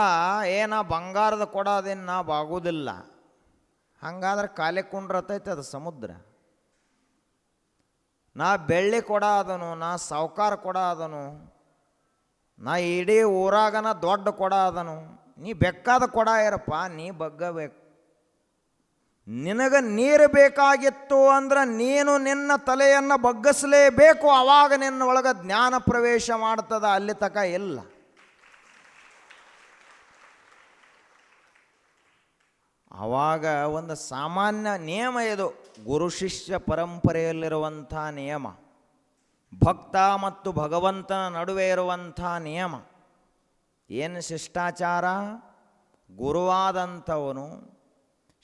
ಏನ ಬಂಗಾರದ ಕೊಡ ಅದೇನು ನಾ ಬಾಗೋದಿಲ್ಲ. ಹಂಗಾದ್ರೆ ಖಾಲಿ ಕುಂಡ್ರತೈತೆ ಅದು ಸಮುದ್ರ. ನಾ ಬೆಳ್ಳಿ ಕೊಡ ಅದನು, ನಾ ಸಾವ್ಕಾರ ಕೊಡ ಅದನು, ನಾ ಇಡೀ ಊರಾಗನ ದೊಡ್ಡ ಕೊಡ ಅದನು. ನೀ ಬೆಕ್ಕಾದ ಕೊಡ ಇರಪ್ಪ, ನೀ ಬಗ್ಗಬೇಕು. ನಿನಗೆ ನೀರು ಬೇಕಾಗಿತ್ತು ಅಂದ್ರೆ ನೀನು ನಿನ್ನ ತಲೆಯನ್ನು ಬಗ್ಗಿಸಲೇಬೇಕು. ಆವಾಗ ನಿನ್ನ ಒಳಗೆ ಜ್ಞಾನ ಪ್ರವೇಶ ಮಾಡ್ತದ, ಅಲ್ಲಿ ತಕ ಇಲ್ಲ. ಆವಾಗ ಒಂದು ಸಾಮಾನ್ಯ ನಿಯಮ ಇದು, ಗುರು ಶಿಷ್ಯ ಪರಂಪರೆಯಲ್ಲಿರುವಂಥ ನಿಯಮ, ಭಕ್ತ ಮತ್ತು ಭಗವಂತನ ನಡುವೆ ಇರುವಂಥ ನಿಯಮ. ಏನು ಶಿಷ್ಟಾಚಾರ? ಗುರುವಾದಂಥವನು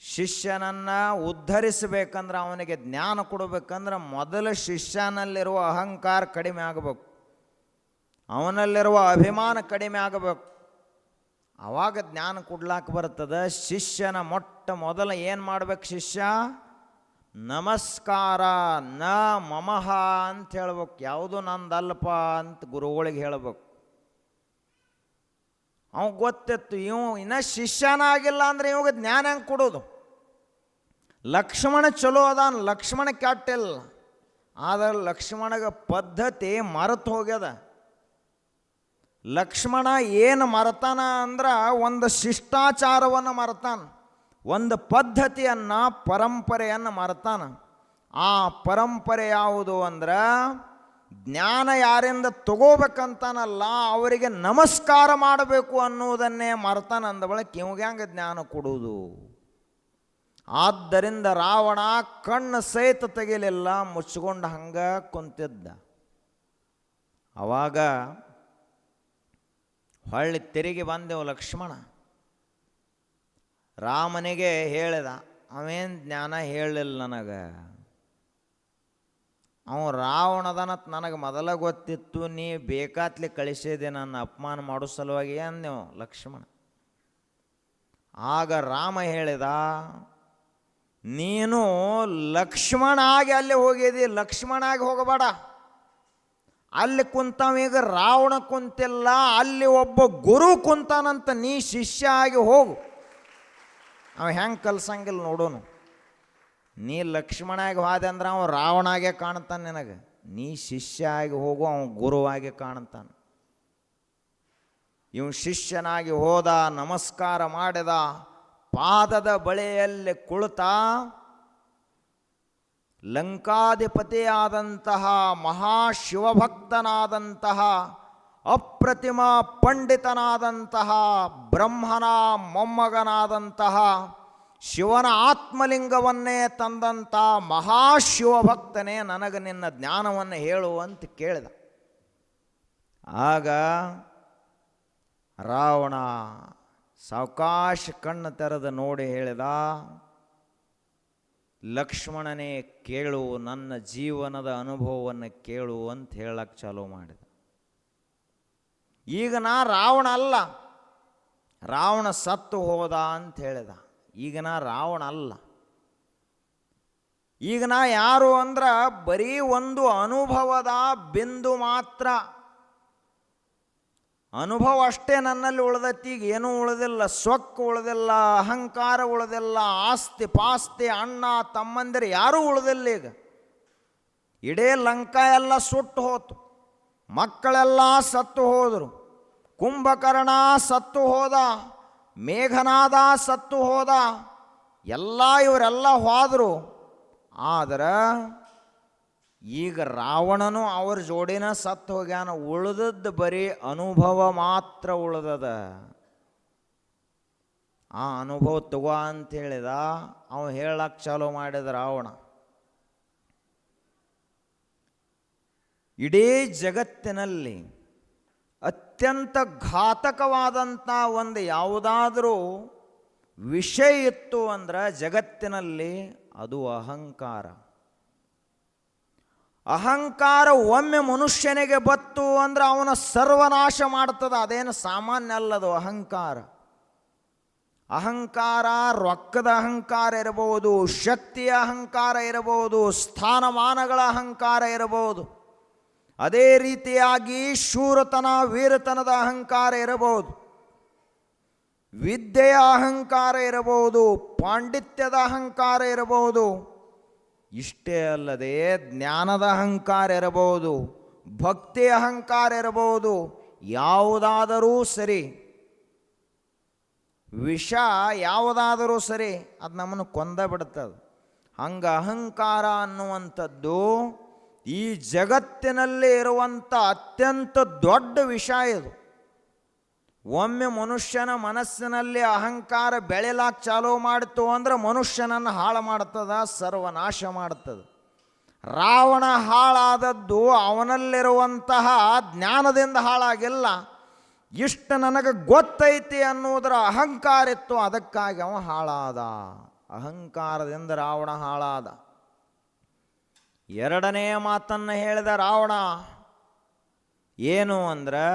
ಶಿಷ್ಯನನ್ನು ಉದ್ಧರಿಸಬೇಕಂದ್ರೆ, ಅವನಿಗೆ ಜ್ಞಾನ ಕೊಡಬೇಕಂದ್ರೆ ಮೊದಲು ಶಿಷ್ಯನಲ್ಲಿರುವ ಅಹಂಕಾರ ಕಡಿಮೆ ಆಗಬೇಕು, ಅವನಲ್ಲಿರುವ ಅಭಿಮಾನ ಕಡಿಮೆ ಆಗಬೇಕು. ಆವಾಗ ಜ್ಞಾನ ಕೊಡ್ಲಾಕ ಬರ್ತದೆ. ಶಿಷ್ಯನ ಮೊಟ್ಟ ಮೊದಲು ಏನು ಮಾಡ್ಬೇಕು? ಶಿಷ್ಯ ನಮಸ್ಕಾರ ನ ಮಮಃ ಅಂತ ಹೇಳ್ಬೇಕು. ಯಾವುದು ನಂದಲ್ಪ ಅಂತ ಗುರುಗಳಿಗೆ ಹೇಳ್ಬೇಕು. ಅವ ಗೊತ್ತಿತ್ತು ಇವು ಇನ್ನು ಶಿಷ್ಯನಾಗಿಲ್ಲ ಅಂದರೆ ಇವಾಗ ಜ್ಞಾನ ಹೆಂಗೆ ಕೊಡೋದು? ಲಕ್ಷ್ಮಣ ಚಲೋ ಅದಾನ, ಲಕ್ಷ್ಮಣ ಕೆಟ್ಟಿಲ್ಲ. ಆದರೆ ಲಕ್ಷ್ಮಣಗ ಪದ್ಧತಿ ಮರೆತು ಹೋಗ್ಯದ. ಲಕ್ಷ್ಮಣ ಏನು ಮರೆತಾನ ಅಂದ್ರೆ ಒಂದು ಶಿಷ್ಟಾಚಾರವನ್ನು ಮರೆತಾನ, ಒಂದು ಪದ್ಧತಿಯನ್ನು, ಪರಂಪರೆಯನ್ನು ಮರೆತಾನ. ಆ ಪರಂಪರೆ ಯಾವುದು ಅಂದ್ರೆ ಜ್ಞಾನ ಯಾರಿಂದ ತಗೋಬೇಕಂತಾನಲ್ಲ, ಅವರಿಗೆ ನಮಸ್ಕಾರ ಮಾಡಬೇಕು ಅನ್ನೋದನ್ನೇ ಮರೆತಾನ. ಅಂದ ಬಳಿಕ ಇವಾಗ ಹೆಂಗೆ ಜ್ಞಾನ ಕೊಡುವುದು? ಆದ್ದರಿಂದ ರಾವಣ ಕಣ್ಣು ಸಹಿತ ತೆಗಿಲಿಲ್ಲ, ಮುಚ್ಚಿಕೊಂಡು ಹಂಗೆ ಕುಂತಿದ್ದ. ಅವಾಗ ಹೊಳ್ಳಿ ತಿರುಗಿ ಬಂದೆವು ಲಕ್ಷ್ಮಣ. ರಾಮನಿಗೆ ಹೇಳಿದ, ಅವೇನು ಜ್ಞಾನ ಹೇಳಲಿಲ್ಲ ನನಗೆ. ಅವ ರಾವಣದನತ್ ನನಗೆ ಮೊದಲ ಗೊತ್ತಿತ್ತು, ನೀ ಬೇಕಾತ್ಲಿ ಕಳಿಸಿದೆ ನನ್ನ ಅಪಮಾನ ಮಾಡೋ ಸಲುವಾಗಿ ಅಂದೆವು ಲಕ್ಷ್ಮಣ. ಆಗ ರಾಮ ಹೇಳಿದ, ನೀನು ಲಕ್ಷ್ಮಣ ಆಗಿ ಅಲ್ಲಿ ಹೋಗಿದಿ, ಲಕ್ಷ್ಮಣ ಆಗಿ ಹೋಗಬೇಡ. ಅಲ್ಲಿ ಕುಂತವೀಗ ರಾವಣ ಕುಂತಿಲ್ಲ, ಅಲ್ಲಿ ಒಬ್ಬ ಗುರು ಕುಂತಾನಂತ, ನೀ ಶಿಷ್ಯ ಆಗಿ ಹೋಗು. ಅವ ಹೆಂಗೆ ಕಲ್ಸಂಗಿಲ್ಲ ನೋಡೋನು. ನೀ ಲಕ್ಷ್ಮಣ ಆಗಿ ಹೋದೆ ಅಂದ್ರೆ ಅವ ರಾವಣಾಗೆ ಕಾಣ್ತಾನೆ ನಿನಗೆ. ನೀ ಶಿಷ್ಯ ಆಗಿ ಹೋಗು, ಅವ ಗುರುವಾಗಿ ಕಾಣ್ತಾನೆ. ಇವ ಶಿಷ್ಯನಾಗಿ ಹೋದ, ನಮಸ್ಕಾರ ಮಾಡಿದ, ಪಾದದ ಬಳಿಯಲ್ಲಿ ಕುಳಿತ ಲಂಕಾಧಿಪತಿಯಾದಂತಹ ಮಹಾಶಿವಭಕ್ತನಾದಂತಹ ಅಪ್ರತಿಮ ಪಂಡಿತನಾದಂತಹ ಬ್ರಹ್ಮನ ಮೊಮ್ಮಗನಾದಂತಹ ಶಿವನ ಆತ್ಮಲಿಂಗವನ್ನೇ ತಂದಂಥ ಮಹಾಶಿವಭಕ್ತನೇ, ನನಗೆ ನಿನ್ನ ಜ್ಞಾನವನ್ನು ಹೇಳು ಅಂತ ಕೇಳಿದ. ಆಗ ರಾವಣ ಸಾವಕಾಶ ಕಣ್ಣು ತೆರೆದು ನೋಡಿ ಹೇಳಿದ, ಲಕ್ಷ್ಮಣನೇ ಕೇಳು, ನನ್ನ ಜೀವನದ ಅನುಭವವನ್ನು ಕೇಳು ಅಂತ ಹೇಳಕ್ಕೆ ಚಾಲೂ ಮಾಡಿದ. ಈಗ ನಾ ರಾವಣ ಅಲ್ಲ, ರಾವಣ ಸತ್ತು ಹೋದ ಅಂತ ಹೇಳಿದ. ಈಗ ನಾ ರಾವಣ ಅಲ್ಲ. ಈಗ ನಾ ಯಾರು ಅಂದ್ರೆ ಬರೀ ಒಂದು ಅನುಭವದ ಬಿಂದು ಮಾತ್ರ. ಅನುಭವ ಅಷ್ಟೇ ನನ್ನಲ್ಲಿ ಉಳ್ದೈತಿ, ಈಗ ಏನೂ ಉಳಿದಿಲ್ಲ. ಸೊಕ್ಕು ಉಳಿದಿಲ್ಲ, ಅಹಂಕಾರ ಉಳಿದಿಲ್ಲ, ಆಸ್ತಿ ಪಾಸ್ತಿ ಅಣ್ಣ ತಮ್ಮಂದಿರು ಯಾರೂ ಉಳಿದಿಲ್ಲ. ಈಗ ಇಡೀ ಲಂಕಾ ಎಲ್ಲ ಸುಟ್ಟು ಹೋತು, ಮಕ್ಕಳೆಲ್ಲ ಸತ್ತು ಹೋದರು, ಕುಂಭಕರ್ಣ ಸತ್ತು ಹೋದ, ಮೇಘನಾದ ಸತ್ತು ಹೋದ, ಎಲ್ಲ ಇವರೆಲ್ಲ ಹೋದರು. ಆದರೆ ಈಗ ರಾವಣನು ಅವ್ರ ಜೋಡಿನ ಸತ್ತು ಹೋಗ್ಯಾನ. ಉಳಿದದ್ದು ಬರೀ ಅನುಭವ ಮಾತ್ರ ಉಳಿದದ. ಆ ಅನುಭವ ತಗೋ ಅಂತ ಹೇಳಿದ. ಅವ ಹೇಳಕ್ಕೆ ಚಾಲೂ ಮಾಡಿದ ರಾವಣ. ಇಡೀ ಜಗತ್ತಿನಲ್ಲಿ ಅತ್ಯಂತ ಘಾತಕವಾದಂಥ ಒಂದು ಯಾವುದಾದರೂ ವಿಷಯ ಇತ್ತು ಅಂದ್ರೆ ಜಗತ್ತಿನಲ್ಲಿ ಅದು ಅಹಂಕಾರ. ಅಹಂಕಾರ ಒಮ್ಮೆ ಮನುಷ್ಯನಿಗೆ ಬತ್ತು ಅಂದ್ರೆ ಅವನ ಸರ್ವನಾಶ ಮಾಡ್ತದೆ. ಅದೇನು ಸಾಮಾನ್ಯ ಅಲ್ಲದು ಅಹಂಕಾರ. ಅಹಂಕಾರ ರೊಕ್ಕದ ಅಹಂಕಾರ ಇರಬಹುದು, ಶಕ್ತಿಯ ಅಹಂಕಾರ ಇರಬಹುದು, ಸ್ಥಾನಮಾನಗಳ ಅಹಂಕಾರ ಇರಬಹುದು, ಅದೇ ರೀತಿಯಾಗಿ ಶೂರತನ ವೀರತನದ ಅಹಂಕಾರ ಇರಬಹುದು, ವಿದ್ಯೆಯ ಅಹಂಕಾರ ಇರಬಹುದು, ಪಾಂಡಿತ್ಯದ ಅಹಂಕಾರ ಇರಬಹುದು. ಇಷ್ಟೇ ಅಲ್ಲದೆ ಜ್ಞಾನದ ಅಹಂಕಾರ ಇರಬಹುದು, ಭಕ್ತಿ ಅಹಂಕಾರ ಇರಬಹುದು. ಯಾವುದಾದರೂ ಸರಿ, ವಿಷ ಯಾವುದಾದರೂ ಸರಿ, ಅದು ನಮ್ಮನ್ನು ಕೊಂದ ಬಿಡ್ತದೆ. ಹಂಗೆ ಅಹಂಕಾರ ಅನ್ನುವಂಥದ್ದು ಈ ಜಗತ್ತಿನಲ್ಲಿ ಇರುವಂಥ ಅತ್ಯಂತ ದೊಡ್ಡ ವಿಷಯ ಇದು. ಒಮ್ಮೆ ಮನುಷ್ಯನ ಮನಸ್ಸಿನಲ್ಲಿ ಅಹಂಕಾರ ಬೆಳೆಲಾಕ ಚಾಲೂ ಮಾಡಿತು ಅಂದ್ರೆ ಮನುಷ್ಯನನ್ನು ಹಾಳು ಮಾಡ್ತದ, ಸರ್ವನಾಶ ಮಾಡ್ತದೆ. ರಾವಣ ಹಾಳಾದದ್ದು ಅವನಲ್ಲಿರುವಂತಹ ಜ್ಞಾನದಿಂದ ಹಾಳಾಗಿಲ್ಲ, ಇಷ್ಟು ನನಗೆ ಗೊತ್ತೈತಿ ಅನ್ನೋದರ ಅಹಂಕಾರ ಇತ್ತು, ಅದಕ್ಕಾಗಿ ಅವ ಹಾಳಾದ. ಅಹಂಕಾರದಿಂದ ರಾವಣ ಹಾಳಾದ. ಎರಡನೆಯ ಮಾತನ್ನು ಹೇಳಿದ ರಾವಣ ಏನು ಅಂದ್ರೆ,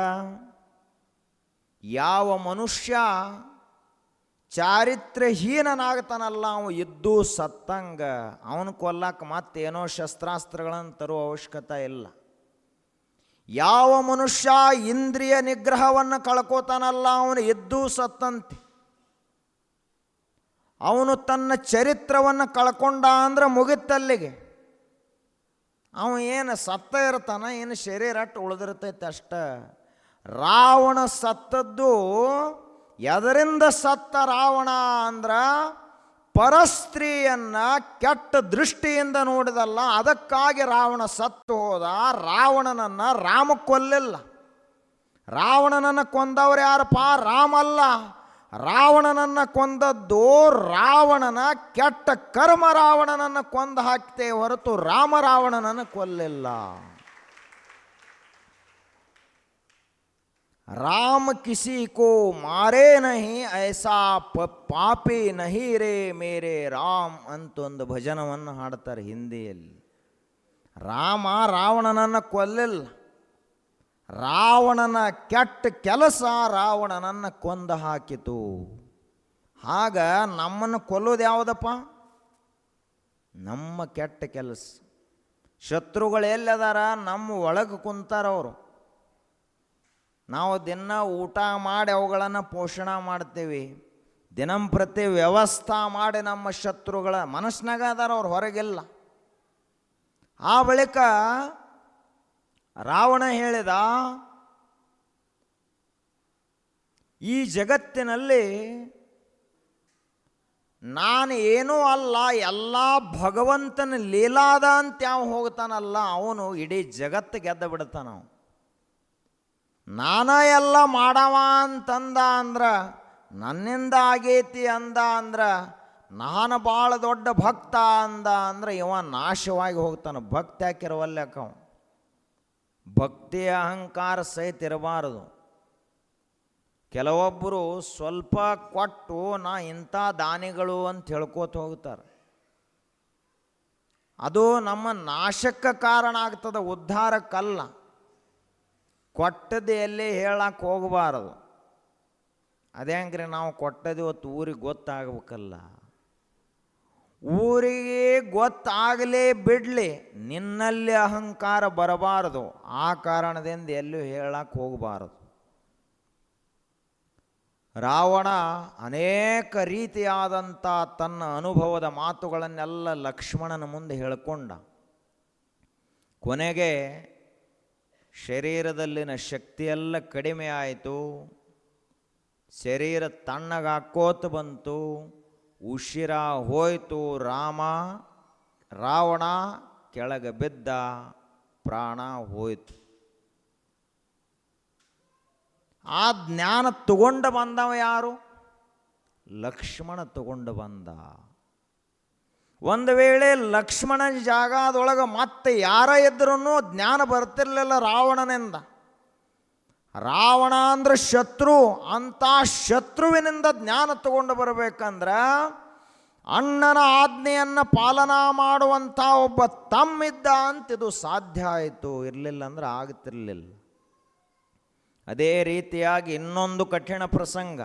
ಯಾವ ಮನುಷ್ಯ ಚಾರಿತ್ರ್ಯಹೀನನಾಗ್ತಾನಲ್ಲ ಅವ ಇದ್ದು ಸತ್ತಂಗ, ಅವನು ಕೊಲ್ಲಕ್ಕೆ ಮತ್ತೇನೋ ಶಸ್ತ್ರಾಸ್ತ್ರಗಳನ್ನು ತರುವ ಅವಶ್ಯಕತೆ ಇಲ್ಲ. ಯಾವ ಮನುಷ್ಯ ಇಂದ್ರಿಯ ನಿಗ್ರಹವನ್ನು ಕಳ್ಕೋತಾನಲ್ಲ ಅವನು ಇದ್ದು ಸತ್ತಂತೆ. ಅವನು ತನ್ನ ಚರಿತ್ರವನ್ನು ಕಳ್ಕೊಂಡ ಅಂದ್ರೆ ಮುಗಿತಲ್ಲಿಗೆ. ಅವ ಏನು ಸತ್ತ ಇರ್ತಾನ, ಏನು ಶರೀರ ಅಟ್ಟು ಉಳಿದಿರ್ತೈತೆ ಅಷ್ಟ. ರಾವಣ ಸತ್ತದ್ದು ಎದರಿಂದ ಸತ್ತ ರಾವಣ ಅಂದ್ರೆ ಪರಸ್ತ್ರೀಯನ್ನ ಕೆಟ್ಟ ದೃಷ್ಟಿಯಿಂದ ನೋಡಿದಲ್ಲ, ಅದಕ್ಕಾಗಿ ರಾವಣ ಸತ್ತು ಹೋದ. ರಾವಣನನ್ನು ರಾಮ ಕೊಲ್ಲಿಲ್ಲ. ರಾವಣನನ್ನು ಕೊಂದವರು ಯಾರಪ್ಪ? ರಾಮ ಅಲ್ಲ. ರಾವಣನನ್ನು ಕೊಂದದ್ದು ರಾವಣನ ಕೆಟ್ಟ ಕರ್ಮ. ರಾವಣನನ್ನು ಕೊಂದು ಹಾಕ್ತೇ ಹೊರತು ರಾಮ ರಾವಣನನ್ನು ಕೊಲ್ಲಿಲ್ಲ. ರಾಮ ಕಿಸಿ ಕೋ ಮಾರೇ ನಹಿ ಐಸಾ ಪಾಪಿ ನಹಿ ರೇ ಮೇರೆ ರಾಮ್ ಅಂತ ಒಂದು ಭಜನವನ್ನು ಹಾಡ್ತಾರೆ ಹಿಂದಿಯಲ್ಲಿ. ರಾಮ ರಾವಣನನ್ನು ಕೊಲ್ಲಿಲ್ಲ. ರಾವಣನ ಕೆಟ್ಟ ಕೆಲಸ ರಾವಣನನ್ನು ಕೊಂದು ಹಾಕಿತು. ಆಗ ನಮ್ಮನ್ನು ಕೊಲ್ಲೋದು ಯಾವುದಪ್ಪ? ನಮ್ಮ ಕೆಟ್ಟ ಕೆಲಸ. ಶತ್ರುಗಳು ಎಲ್ಲದಾರ? ನಮ್ಮ ಒಳಗೆ ಕುಂತಾರವರು. ನಾವು ದಿನ ಊಟ ಮಾಡಿ ಅವುಗಳನ್ನು ಪೋಷಣೆ ಮಾಡ್ತೀವಿ, ದಿನಂಪ್ರತಿ ವ್ಯವಸ್ಥೆ ಮಾಡಿ ನಮ್ಮ ಶತ್ರುಗಳ ಮನಸ್ಸಿನಾಗ ಅದಾರ, ಅವ್ರು ಹೊರಗಿಲ್ಲ. ಆ ಬಳಿಕ ರಾವಣ ಹೇಳಿದ, ಈ ಜಗತ್ತಿನಲ್ಲಿ ನಾನು ಏನೂ ಅಲ್ಲ, ಎಲ್ಲ ಭಗವಂತನ ಲೀಲಾದ ಅಂತ ಯಾವ ಹೋಗ್ತಾನಲ್ಲ ಅವನು ಇಡೀ ಜಗತ್ತು ಗೆದ್ದ ಬಿಡ್ತಾನ. ನಾನ ಎಲ್ಲ ಮಾಡವ ಅಂತಂದ ಅಂದ್ರೆ, ನನ್ನಿಂದ ಆಗೈತಿ ಅಂದ ಅಂದ್ರೆ, ನಾನು ಭಾಳ ದೊಡ್ಡ ಭಕ್ತ ಅಂದ ಅಂದ್ರೆ ಇವ ನಾಶವಾಗಿ ಹೋಗ್ತಾನೆ. ಭಕ್ತಿ ಹಾಕಿರವಲ್ಲಕ್ಕವ. ಭಕ್ತಿಯ ಅಹಂಕಾರ ಸಹಿತ ಇರಬಾರದು. ಕೆಲವೊಬ್ಬರು ಸ್ವಲ್ಪ ಕೊಟ್ಟು ನಾ ಇಂಥ ದಾನಿಗಳು ಅಂತ ಹೇಳ್ಕೋತ ಹೋಗ್ತಾರೆ. ಅದು ನಮ್ಮ ನಾಶಕ್ಕೆ ಕಾರಣ ಆಗ್ತದೆ, ಉದ್ಧಾರಕ್ಕಲ್ಲ. ಕೊಟ್ಟದ್ದು ಎಲ್ಲಿ ಹೇಳಕ್ಕೆ ಹೋಗಬಾರದು. ಅದೇ ಹಂಗ್ರಿ ನಾವು ಕೊಟ್ಟದ್ದು ಇವತ್ತು ಊರಿಗೆ ಗೊತ್ತಾಗಬೇಕಲ್ಲ. ಊರಿಗೆ ಗೊತ್ತಾಗಲೇ ಬಿಡಲಿ, ನಿನ್ನಲ್ಲಿ ಅಹಂಕಾರ ಬರಬಾರದು. ಆ ಕಾರಣದಿಂದ ಎಲ್ಲೂ ಹೇಳಕ್ಕೆ ಹೋಗಬಾರದು. ರಾವಣ ಅನೇಕ ರೀತಿಯಾದಂಥ ತನ್ನ ಅನುಭವದ ಮಾತುಗಳನ್ನೆಲ್ಲ ಲಕ್ಷ್ಮಣನ ಮುಂದೆ ಹೇಳಿಕೊಂಡ. ಕೊನೆಗೆ ಶರೀರದಲ್ಲಿನ ಶಕ್ತಿಯೆಲ್ಲ ಕಡಿಮೆ ಆಯಿತು, ಶರೀರ ತಣ್ಣಗಾಕೋತ ಬಂತು, ಉಸಿರ ಹೋಯಿತು. ರಾವಣ ಕೆಳಗೆ ಬಿದ್ದ, ಪ್ರಾಣ ಹೋಯಿತು. ಆ ಜ್ಞಾನ ತಗೊಂಡು ಬಂದವ ಯಾರು? ಲಕ್ಷ್ಮಣ ತಗೊಂಡು ಬಂದ. ಒಂದು ವೇಳೆ ಲಕ್ಷ್ಮಣನ ಜಾಗದೊಳಗೆ ಮತ್ತೆ ಯಾರ ಇದ್ರೂ ಜ್ಞಾನ ಬರ್ತಿರ್ಲಿಲ್ಲ ರಾವಣನಿಂದ. ರಾವಣ ಅಂದ್ರೆ ಶತ್ರು, ಅಂಥ ಶತ್ರುವಿನಿಂದ ಜ್ಞಾನ ತಗೊಂಡು ಬರಬೇಕಂದ್ರೆ ಅಣ್ಣನ ಆಜ್ಞೆಯನ್ನು ಪಾಲನಾ ಮಾಡುವಂಥ ಒಬ್ಬ ತಮ್ಮಿದ್ದ ಅಂತಿದು ಸಾಧ್ಯ ಆಯಿತು. ಇರಲಿಲ್ಲ ಅಂದ್ರೆ ಆಗ್ತಿರ್ಲಿಲ್ಲ. ಅದೇ ರೀತಿಯಾಗಿ ಇನ್ನೊಂದು ಕಠಿಣ ಪ್ರಸಂಗ.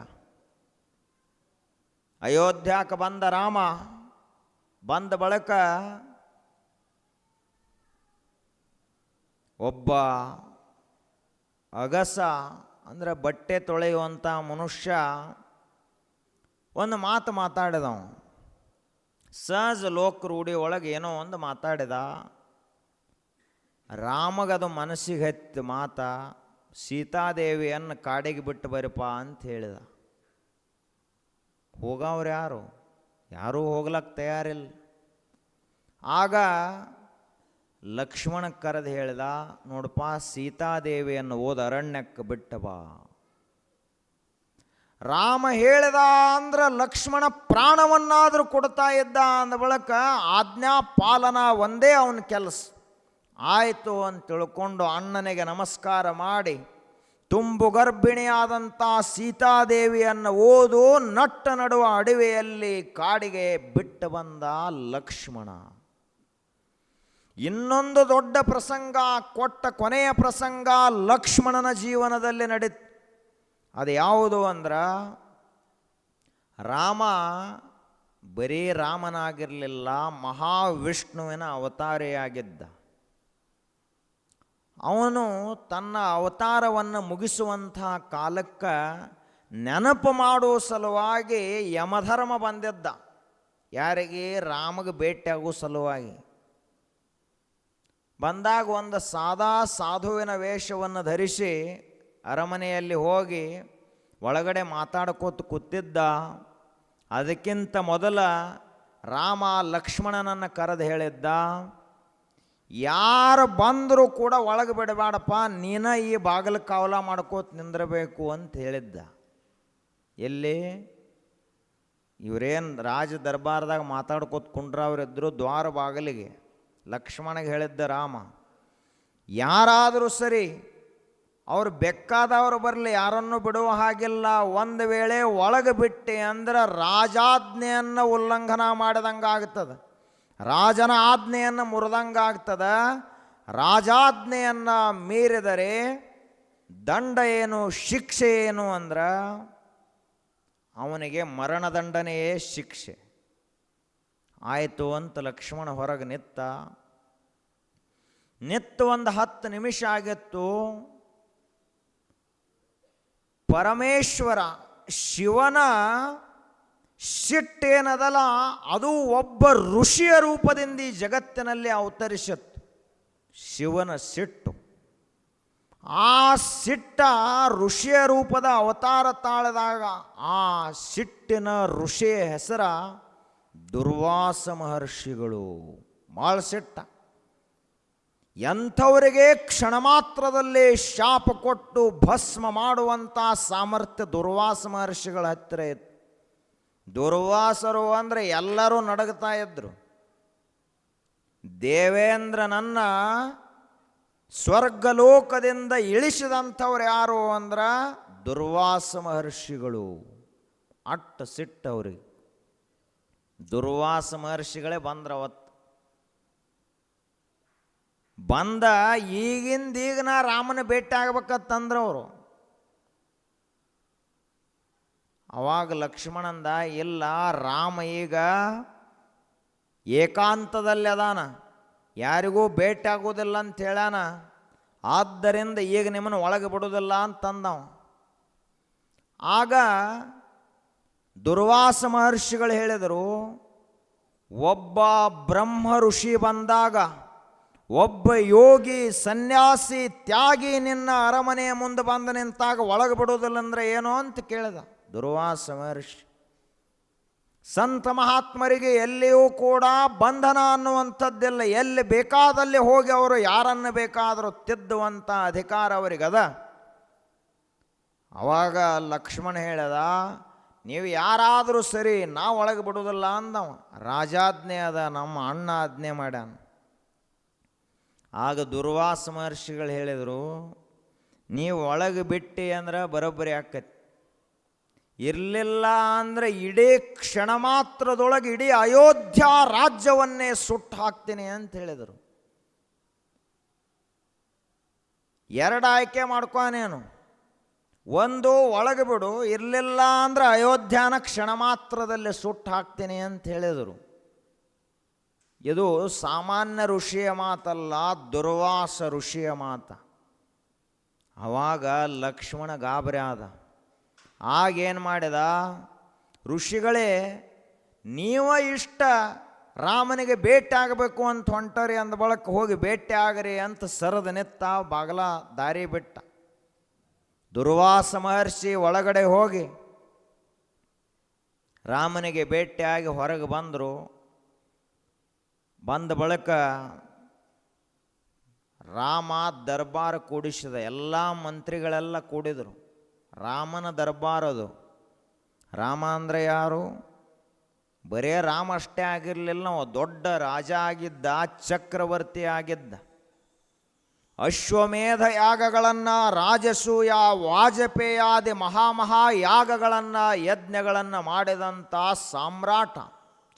ಅಯೋಧ್ಯಕ್ಕೆ ಬಂದ ರಾಮ, ಬಂದ ಬಳಿಕ ಒಬ್ಬ ಅಗಸ ಅಂದರೆ ಬಟ್ಟೆ ತೊಳೆಯುವಂಥ ಮನುಷ್ಯ ಒಂದು ಮಾತು ಮಾತಾಡಿದವ. ಸಹಜ ಲೋಕ ರೂಢಿ ಒಳಗೆ ಏನೋ ಒಂದು ಮಾತಾಡಿದ. ರಾಮಗದು ಮನಸ್ಸಿಗೆ ಹತ್ತಿ ಮಾತ, ಸೀತಾದೇವಿಯನ್ನು ಕಾಡಿಗೆ ಬಿಟ್ಟು ಬರಪ್ಪ ಅಂತ ಹೇಳಿದ. ಹೋಗವ್ರು ಯಾರೂ ಹೋಗ್ಲಕ್ಕೆ ತಯಾರಿಲ್ಲ. ಆಗ ಲಕ್ಷ್ಮಣ ಕರೆದು ಹೇಳಿದ, ನೋಡಪ್ಪ ಸೀತಾದೇವಿಯನ್ನು ಓದ ಅರಣ್ಯಕ್ಕೆ ಬಿಟ್ಟ ಬಾ. ರಾಮ ಹೇಳಿದ ಅಂದ್ರೆ ಲಕ್ಷ್ಮಣ ಪ್ರಾಣವನ್ನಾದರೂ ಕೊಡ್ತಾ ಇದ್ದ. ಅಂದ ಬಳಿಕ ಆಜ್ಞಾ ಪಾಲನಾ ಒಂದೇ ಅವನ ಕೆಲಸ ಆಯಿತು ಅಂತ ತಿಳ್ಕೊಂಡು ಅಣ್ಣನಿಗೆ ನಮಸ್ಕಾರ ಮಾಡಿ ತುಂಬು ಗರ್ಭಿಣಿಯಾದಂಥ ಸೀತಾದೇವಿಯನ್ನು ಓದು ನಟ್ಟ ನಡುವ ಅಡವಿಯಲ್ಲಿ ಕಾಡಿಗೆ ಬಿಟ್ಟು ಬಂದ ಲಕ್ಷ್ಮಣ. ಇನ್ನೊಂದು ದೊಡ್ಡ ಪ್ರಸಂಗ, ಕೊಟ್ಟ ಕೊನೆಯ ಪ್ರಸಂಗ ಲಕ್ಷ್ಮಣನ ಜೀವನದಲ್ಲಿ ನಡೀತು. ಅದು ಯಾವುದು ಅಂದ್ರೆ, ರಾಮ ಬರೀ ರಾಮನಾಗಿರಲಿಲ್ಲ, ಮಹಾವಿಷ್ಣುವಿನ ಅವತಾರಿಯಾಗಿದ್ದ. ಅವನು ತನ್ನ ಅವತಾರವನ್ನು ಮುಗಿಸುವಂಥ ಕಾಲಕ್ಕೆ ನೆನಪು ಮಾಡುವ ಸಲುವಾಗಿ ಯಮಧರ್ಮ ಬಂದಿದ್ದ. ಯಾರಿಗೆ? ರಾಮಗೆ ಭೇಟಿಯಾಗುವ ಸಲುವಾಗಿ ಬಂದಾಗ ಒಂದು ಸಾಧುವಿನ ವೇಷವನ್ನು ಧರಿಸಿ ಅರಮನೆಯಲ್ಲಿ ಹೋಗಿ ಒಳಗಡೆ ಮಾತಾಡ್ಕೋತ ಕೂತಿದ್ದ. ಅದಕ್ಕಿಂತ ಮೊದಲ ರಾಮ ಲಕ್ಷ್ಮಣನನ್ನು ಕರೆದು ಹೇಳಿದ್ದ, ಯಾರು ಬಂದರೂ ಕೂಡ ಒಳಗೆ ಬಿಡಬೇಡಪ್ಪ, ನೀನ ಈ ಬಾಗಿಲು ಕಾವಲ ಮಾಡ್ಕೋತ ನಿಂದಿರಬೇಕು ಅಂತ ಹೇಳಿದ್ದ. ಎಲ್ಲಿ? ಇವರೇನು ರಾಜ ದರ್ಬಾರ್ದಾಗ ಮಾತಾಡ್ಕೋತ ಕುಂಡ್ರವರಿದ್ದರು ದ್ವಾರ ಬಾಗಿಲಿಗೆ. ಲಕ್ಷ್ಮಣಗೆ ಹೇಳಿದ್ದ ರಾಮ, ಯಾರಾದರೂ ಸರಿ, ಅವ್ರು ಬೇಕಾದವರು ಬರಲಿ, ಯಾರನ್ನು ಬಿಡುವ ಹಾಗಿಲ್ಲ. ಒಂದು ವೇಳೆ ಒಳಗೆ ಬಿಟ್ಟೆ ಅಂದ್ರೆ ರಾಜಾಜ್ಞೆಯನ್ನು ಉಲ್ಲಂಘನ ಮಾಡಿದಂಗೆ ಆಗ್ತದೆ, ರಾಜನ ಆಜ್ಞೆಯನ್ನು ಮುರಿದಂಗಾಗ್ತದೆ. ರಾಜಾಜ್ಞೆಯನ್ನು ಮೀರಿದರೆ ದಂಡ ಏನು, ಶಿಕ್ಷೆ ಏನು ಅಂದ್ರೆ ಅವನಿಗೆ ಮರಣದಂಡನೆಯೇ ಶಿಕ್ಷೆ. ಆಯಿತು ಅಂತ ಲಕ್ಷ್ಮಣ ಹೊರಗೆ ನಿತ್ತು ಒಂದು 10 ನಿಮಿಷ ಆಗಿತ್ತು. ಪರಮೇಶ್ವರ ಶಿವನ ಸಿಟ್ಟೇನದಲ್ಲ, ಅದು ಒಬ್ಬ ಋಷಿಯ ರೂಪದಿಂದ ಈ ಜಗತ್ತಿನಲ್ಲಿ ಅವತರಿಸಿತ್ತು. ಶಿವನ ಸಿಟ್ಟು, ಆ ಸಿಟ್ಟ ಋಷಿಯ ರೂಪದ ಅವತಾರ ತಾಳಿದಾಗ ಆ ಸಿಟ್ಟಿನ ಋಷಿಯ ಹೆಸರ ದುರ್ವಾಸ ಮಹರ್ಷಿಗಳು. ಭಾಳ ಸಿಟ್ಟ. ಎಂಥವರಿಗೆ ಕ್ಷಣ ಮಾತ್ರದಲ್ಲೇ ಶಾಪ ಕೊಟ್ಟು ಭಸ್ಮ ಮಾಡುವಂಥ ಸಾಮರ್ಥ್ಯ ದುರ್ವಾಸ ಮಹರ್ಷಿಗಳ ಹತ್ತಿರ ಇತ್ತು. ದುರ್ವಾಸರು ಅಂದರೆ ಎಲ್ಲರೂ ನಡಗ್ತಾ ಇದ್ರು. ದೇವೇಂದ್ರನನ್ನ ಸ್ವರ್ಗಲೋಕದಿಂದ ಇಳಿಸಿದಂಥವ್ರು ಯಾರು ಅಂದ್ರೆ ದುರ್ವಾಸ ಮಹರ್ಷಿಗಳು. ಅಟ್ಟ ಸಿಟ್ಟವ್ರಿಗೆ. ದುರ್ವಾಸ ಮಹರ್ಷಿಗಳೇ ಬಂದ್ರವತ್ತು. ಬಂದ ಈಗಿಂದೀಗ ನಾ ರಾಮನ ಭೇಟಿ ಆಗ್ಬೇಕಂತಂದ್ರವರು. ಅವಾಗ ಲಕ್ಷ್ಮಣಂದ, ಇಲ್ಲ, ರಾಮ ಈಗ ಏಕಾಂತದಲ್ಲಿ ಅದಾನ, ಯಾರಿಗೂ ಭೇಟಿ ಆಗೋದಿಲ್ಲ ಅಂತ ಹೇಳ್ಯಾನ, ಆದ್ದರಿಂದ ಈಗ ನಿಮ್ಮನ್ನು ಒಳಗೆ ಬಿಡೋದಿಲ್ಲ ಅಂತಂದವ. ಆಗ ದುರ್ವಾಸ ಮಹರ್ಷಿಗಳು ಹೇಳಿದರು, ಒಬ್ಬ ಬ್ರಹ್ಮ ಋಷಿ ಬಂದಾಗ, ಒಬ್ಬ ಯೋಗಿ ಸನ್ಯಾಸಿ ತ್ಯಾಗಿ ನಿನ್ನ ಅರಮನೆಯ ಮುಂದೆ ಬಂದು ನಿಂತಾಗ ಒಳಗೆ ಬಿಡೋದಿಲ್ಲ ಅಂದರೆ ಏನೋ ಅಂತ ಕೇಳಿದ ದುರ್ವಾಸ ಮಹರ್ಷಿ. ಸಂತ ಮಹಾತ್ಮರಿಗೆ ಎಲ್ಲಿಯೂ ಕೂಡ ಬಂಧನ ಅನ್ನುವಂಥದ್ದಿಲ್ಲ. ಎಲ್ಲಿ ಬೇಕಾದಲ್ಲಿ ಹೋಗಿ ಅವರು ಯಾರನ್ನು ಬೇಕಾದರೂ ತಿದ್ದುವಂಥ ಅಧಿಕಾರ ಅವರಿಗದ. ಅವಾಗ ಲಕ್ಷ್ಮಣ ಹೇಳದ, ನೀವು ಯಾರಾದರೂ ಸರಿ, ನಾವು ಒಳಗೆ ಬಿಡೋದಿಲ್ಲ ಅಂದವ. ರಾಜಾಜ್ಞೆ ಅದ, ನಮ್ಮ ಅಣ್ಣ ಆಜ್ಞೆ ಮಾಡ್ಯಾನ. ಆಗ ದುರ್ವಾಸ ಮಹರ್ಷಿಗಳು ಹೇಳಿದರು, ನೀವು ಒಳಗೆ ಬಿಟ್ಟು ಅಂದ್ರೆ ಬರೋಬ್ಬರಿ ಆಕತಿ, ಇರಲಿಲ್ಲ ಅಂದರೆ ಇಡೀ ಕ್ಷಣ ಮಾತ್ರದೊಳಗೆ ಇಡೀ ಅಯೋಧ್ಯ ರಾಜ್ಯವನ್ನೇ ಸುಟ್ಟು ಹಾಕ್ತೀನಿ ಅಂತ ಹೇಳಿದರು. ಎರಡು ಆಯ್ಕೆ ಮಾಡ್ಕೊನೇನು, ಒಂದು ಒಳಗೆ ಬಿಡು, ಇರಲಿಲ್ಲ ಅಂದರೆ ಅಯೋಧ್ಯನ ಕ್ಷಣ ಮಾತ್ರದಲ್ಲಿ ಸುಟ್ಟು ಹಾಕ್ತೀನಿ ಅಂತ ಹೇಳಿದರು. ಇದು ಸಾಮಾನ್ಯ ಋಷಿಯ ಮಾತಲ್ಲ, ದುರ್ವಾಸ ಋಷಿಯ ಮಾತ. ಆವಾಗ ಲಕ್ಷ್ಮಣ ಗಾಬರಿ ಆದ. ಆಗೇನು ಮಾಡಿದ, ಋಷಿಗಳೇ ನೀವ ಇಷ್ಟ ರಾಮನಿಗೆ ಭೇಟಿ ಆಗಬೇಕು ಅಂತ ಹೊಂಟರಿ ಅಂದ ಬಳಕ ಹೋಗಿ ಭೇಟಿ ಆಗರಿ ಅಂತ ಸರದ ನಿತ್ತ ಬಾಗಲ ದಾರಿ ಬಿಟ್ಟ. ದುರ್ವಾಸ ಮಹರ್ಷಿ ಒಳಗಡೆ ಹೋಗಿ ರಾಮನಿಗೆ ಭೇಟಿಯಾಗಿ ಹೊರಗೆ ಬಂದರು. ಬಂದ ಬಳಿಕ ರಾಮ ದರ್ಬಾರ್ ಕೂಡಿಸಿದ. ಎಲ್ಲ ಮಂತ್ರಿಗಳೆಲ್ಲ ಕೂಡಿದರು. ರಾಮನ ದರ್ಬಾರ್ ಅದು. ರಾಮ ಅಂದರೆ ಯಾರು? ಬರೇ ರಾಮ ಅಷ್ಟೇ ಆಗಿರಲಿಲ್ಲ, ದೊಡ್ಡ ರಾಜ ಆಗಿದ್ದ, ಚಕ್ರವರ್ತಿ ಆಗಿದ್ದ. ಅಶ್ವಮೇಧ ಯಾಗಗಳನ್ನು, ರಾಜಸೂಯ, ವಾಜಪೇಯಾದಿ ಮಹಾಯಾಗಗಳನ್ನು, ಯಜ್ಞಗಳನ್ನು ಮಾಡಿದಂಥ ಸಾಮ್ರಾಟ,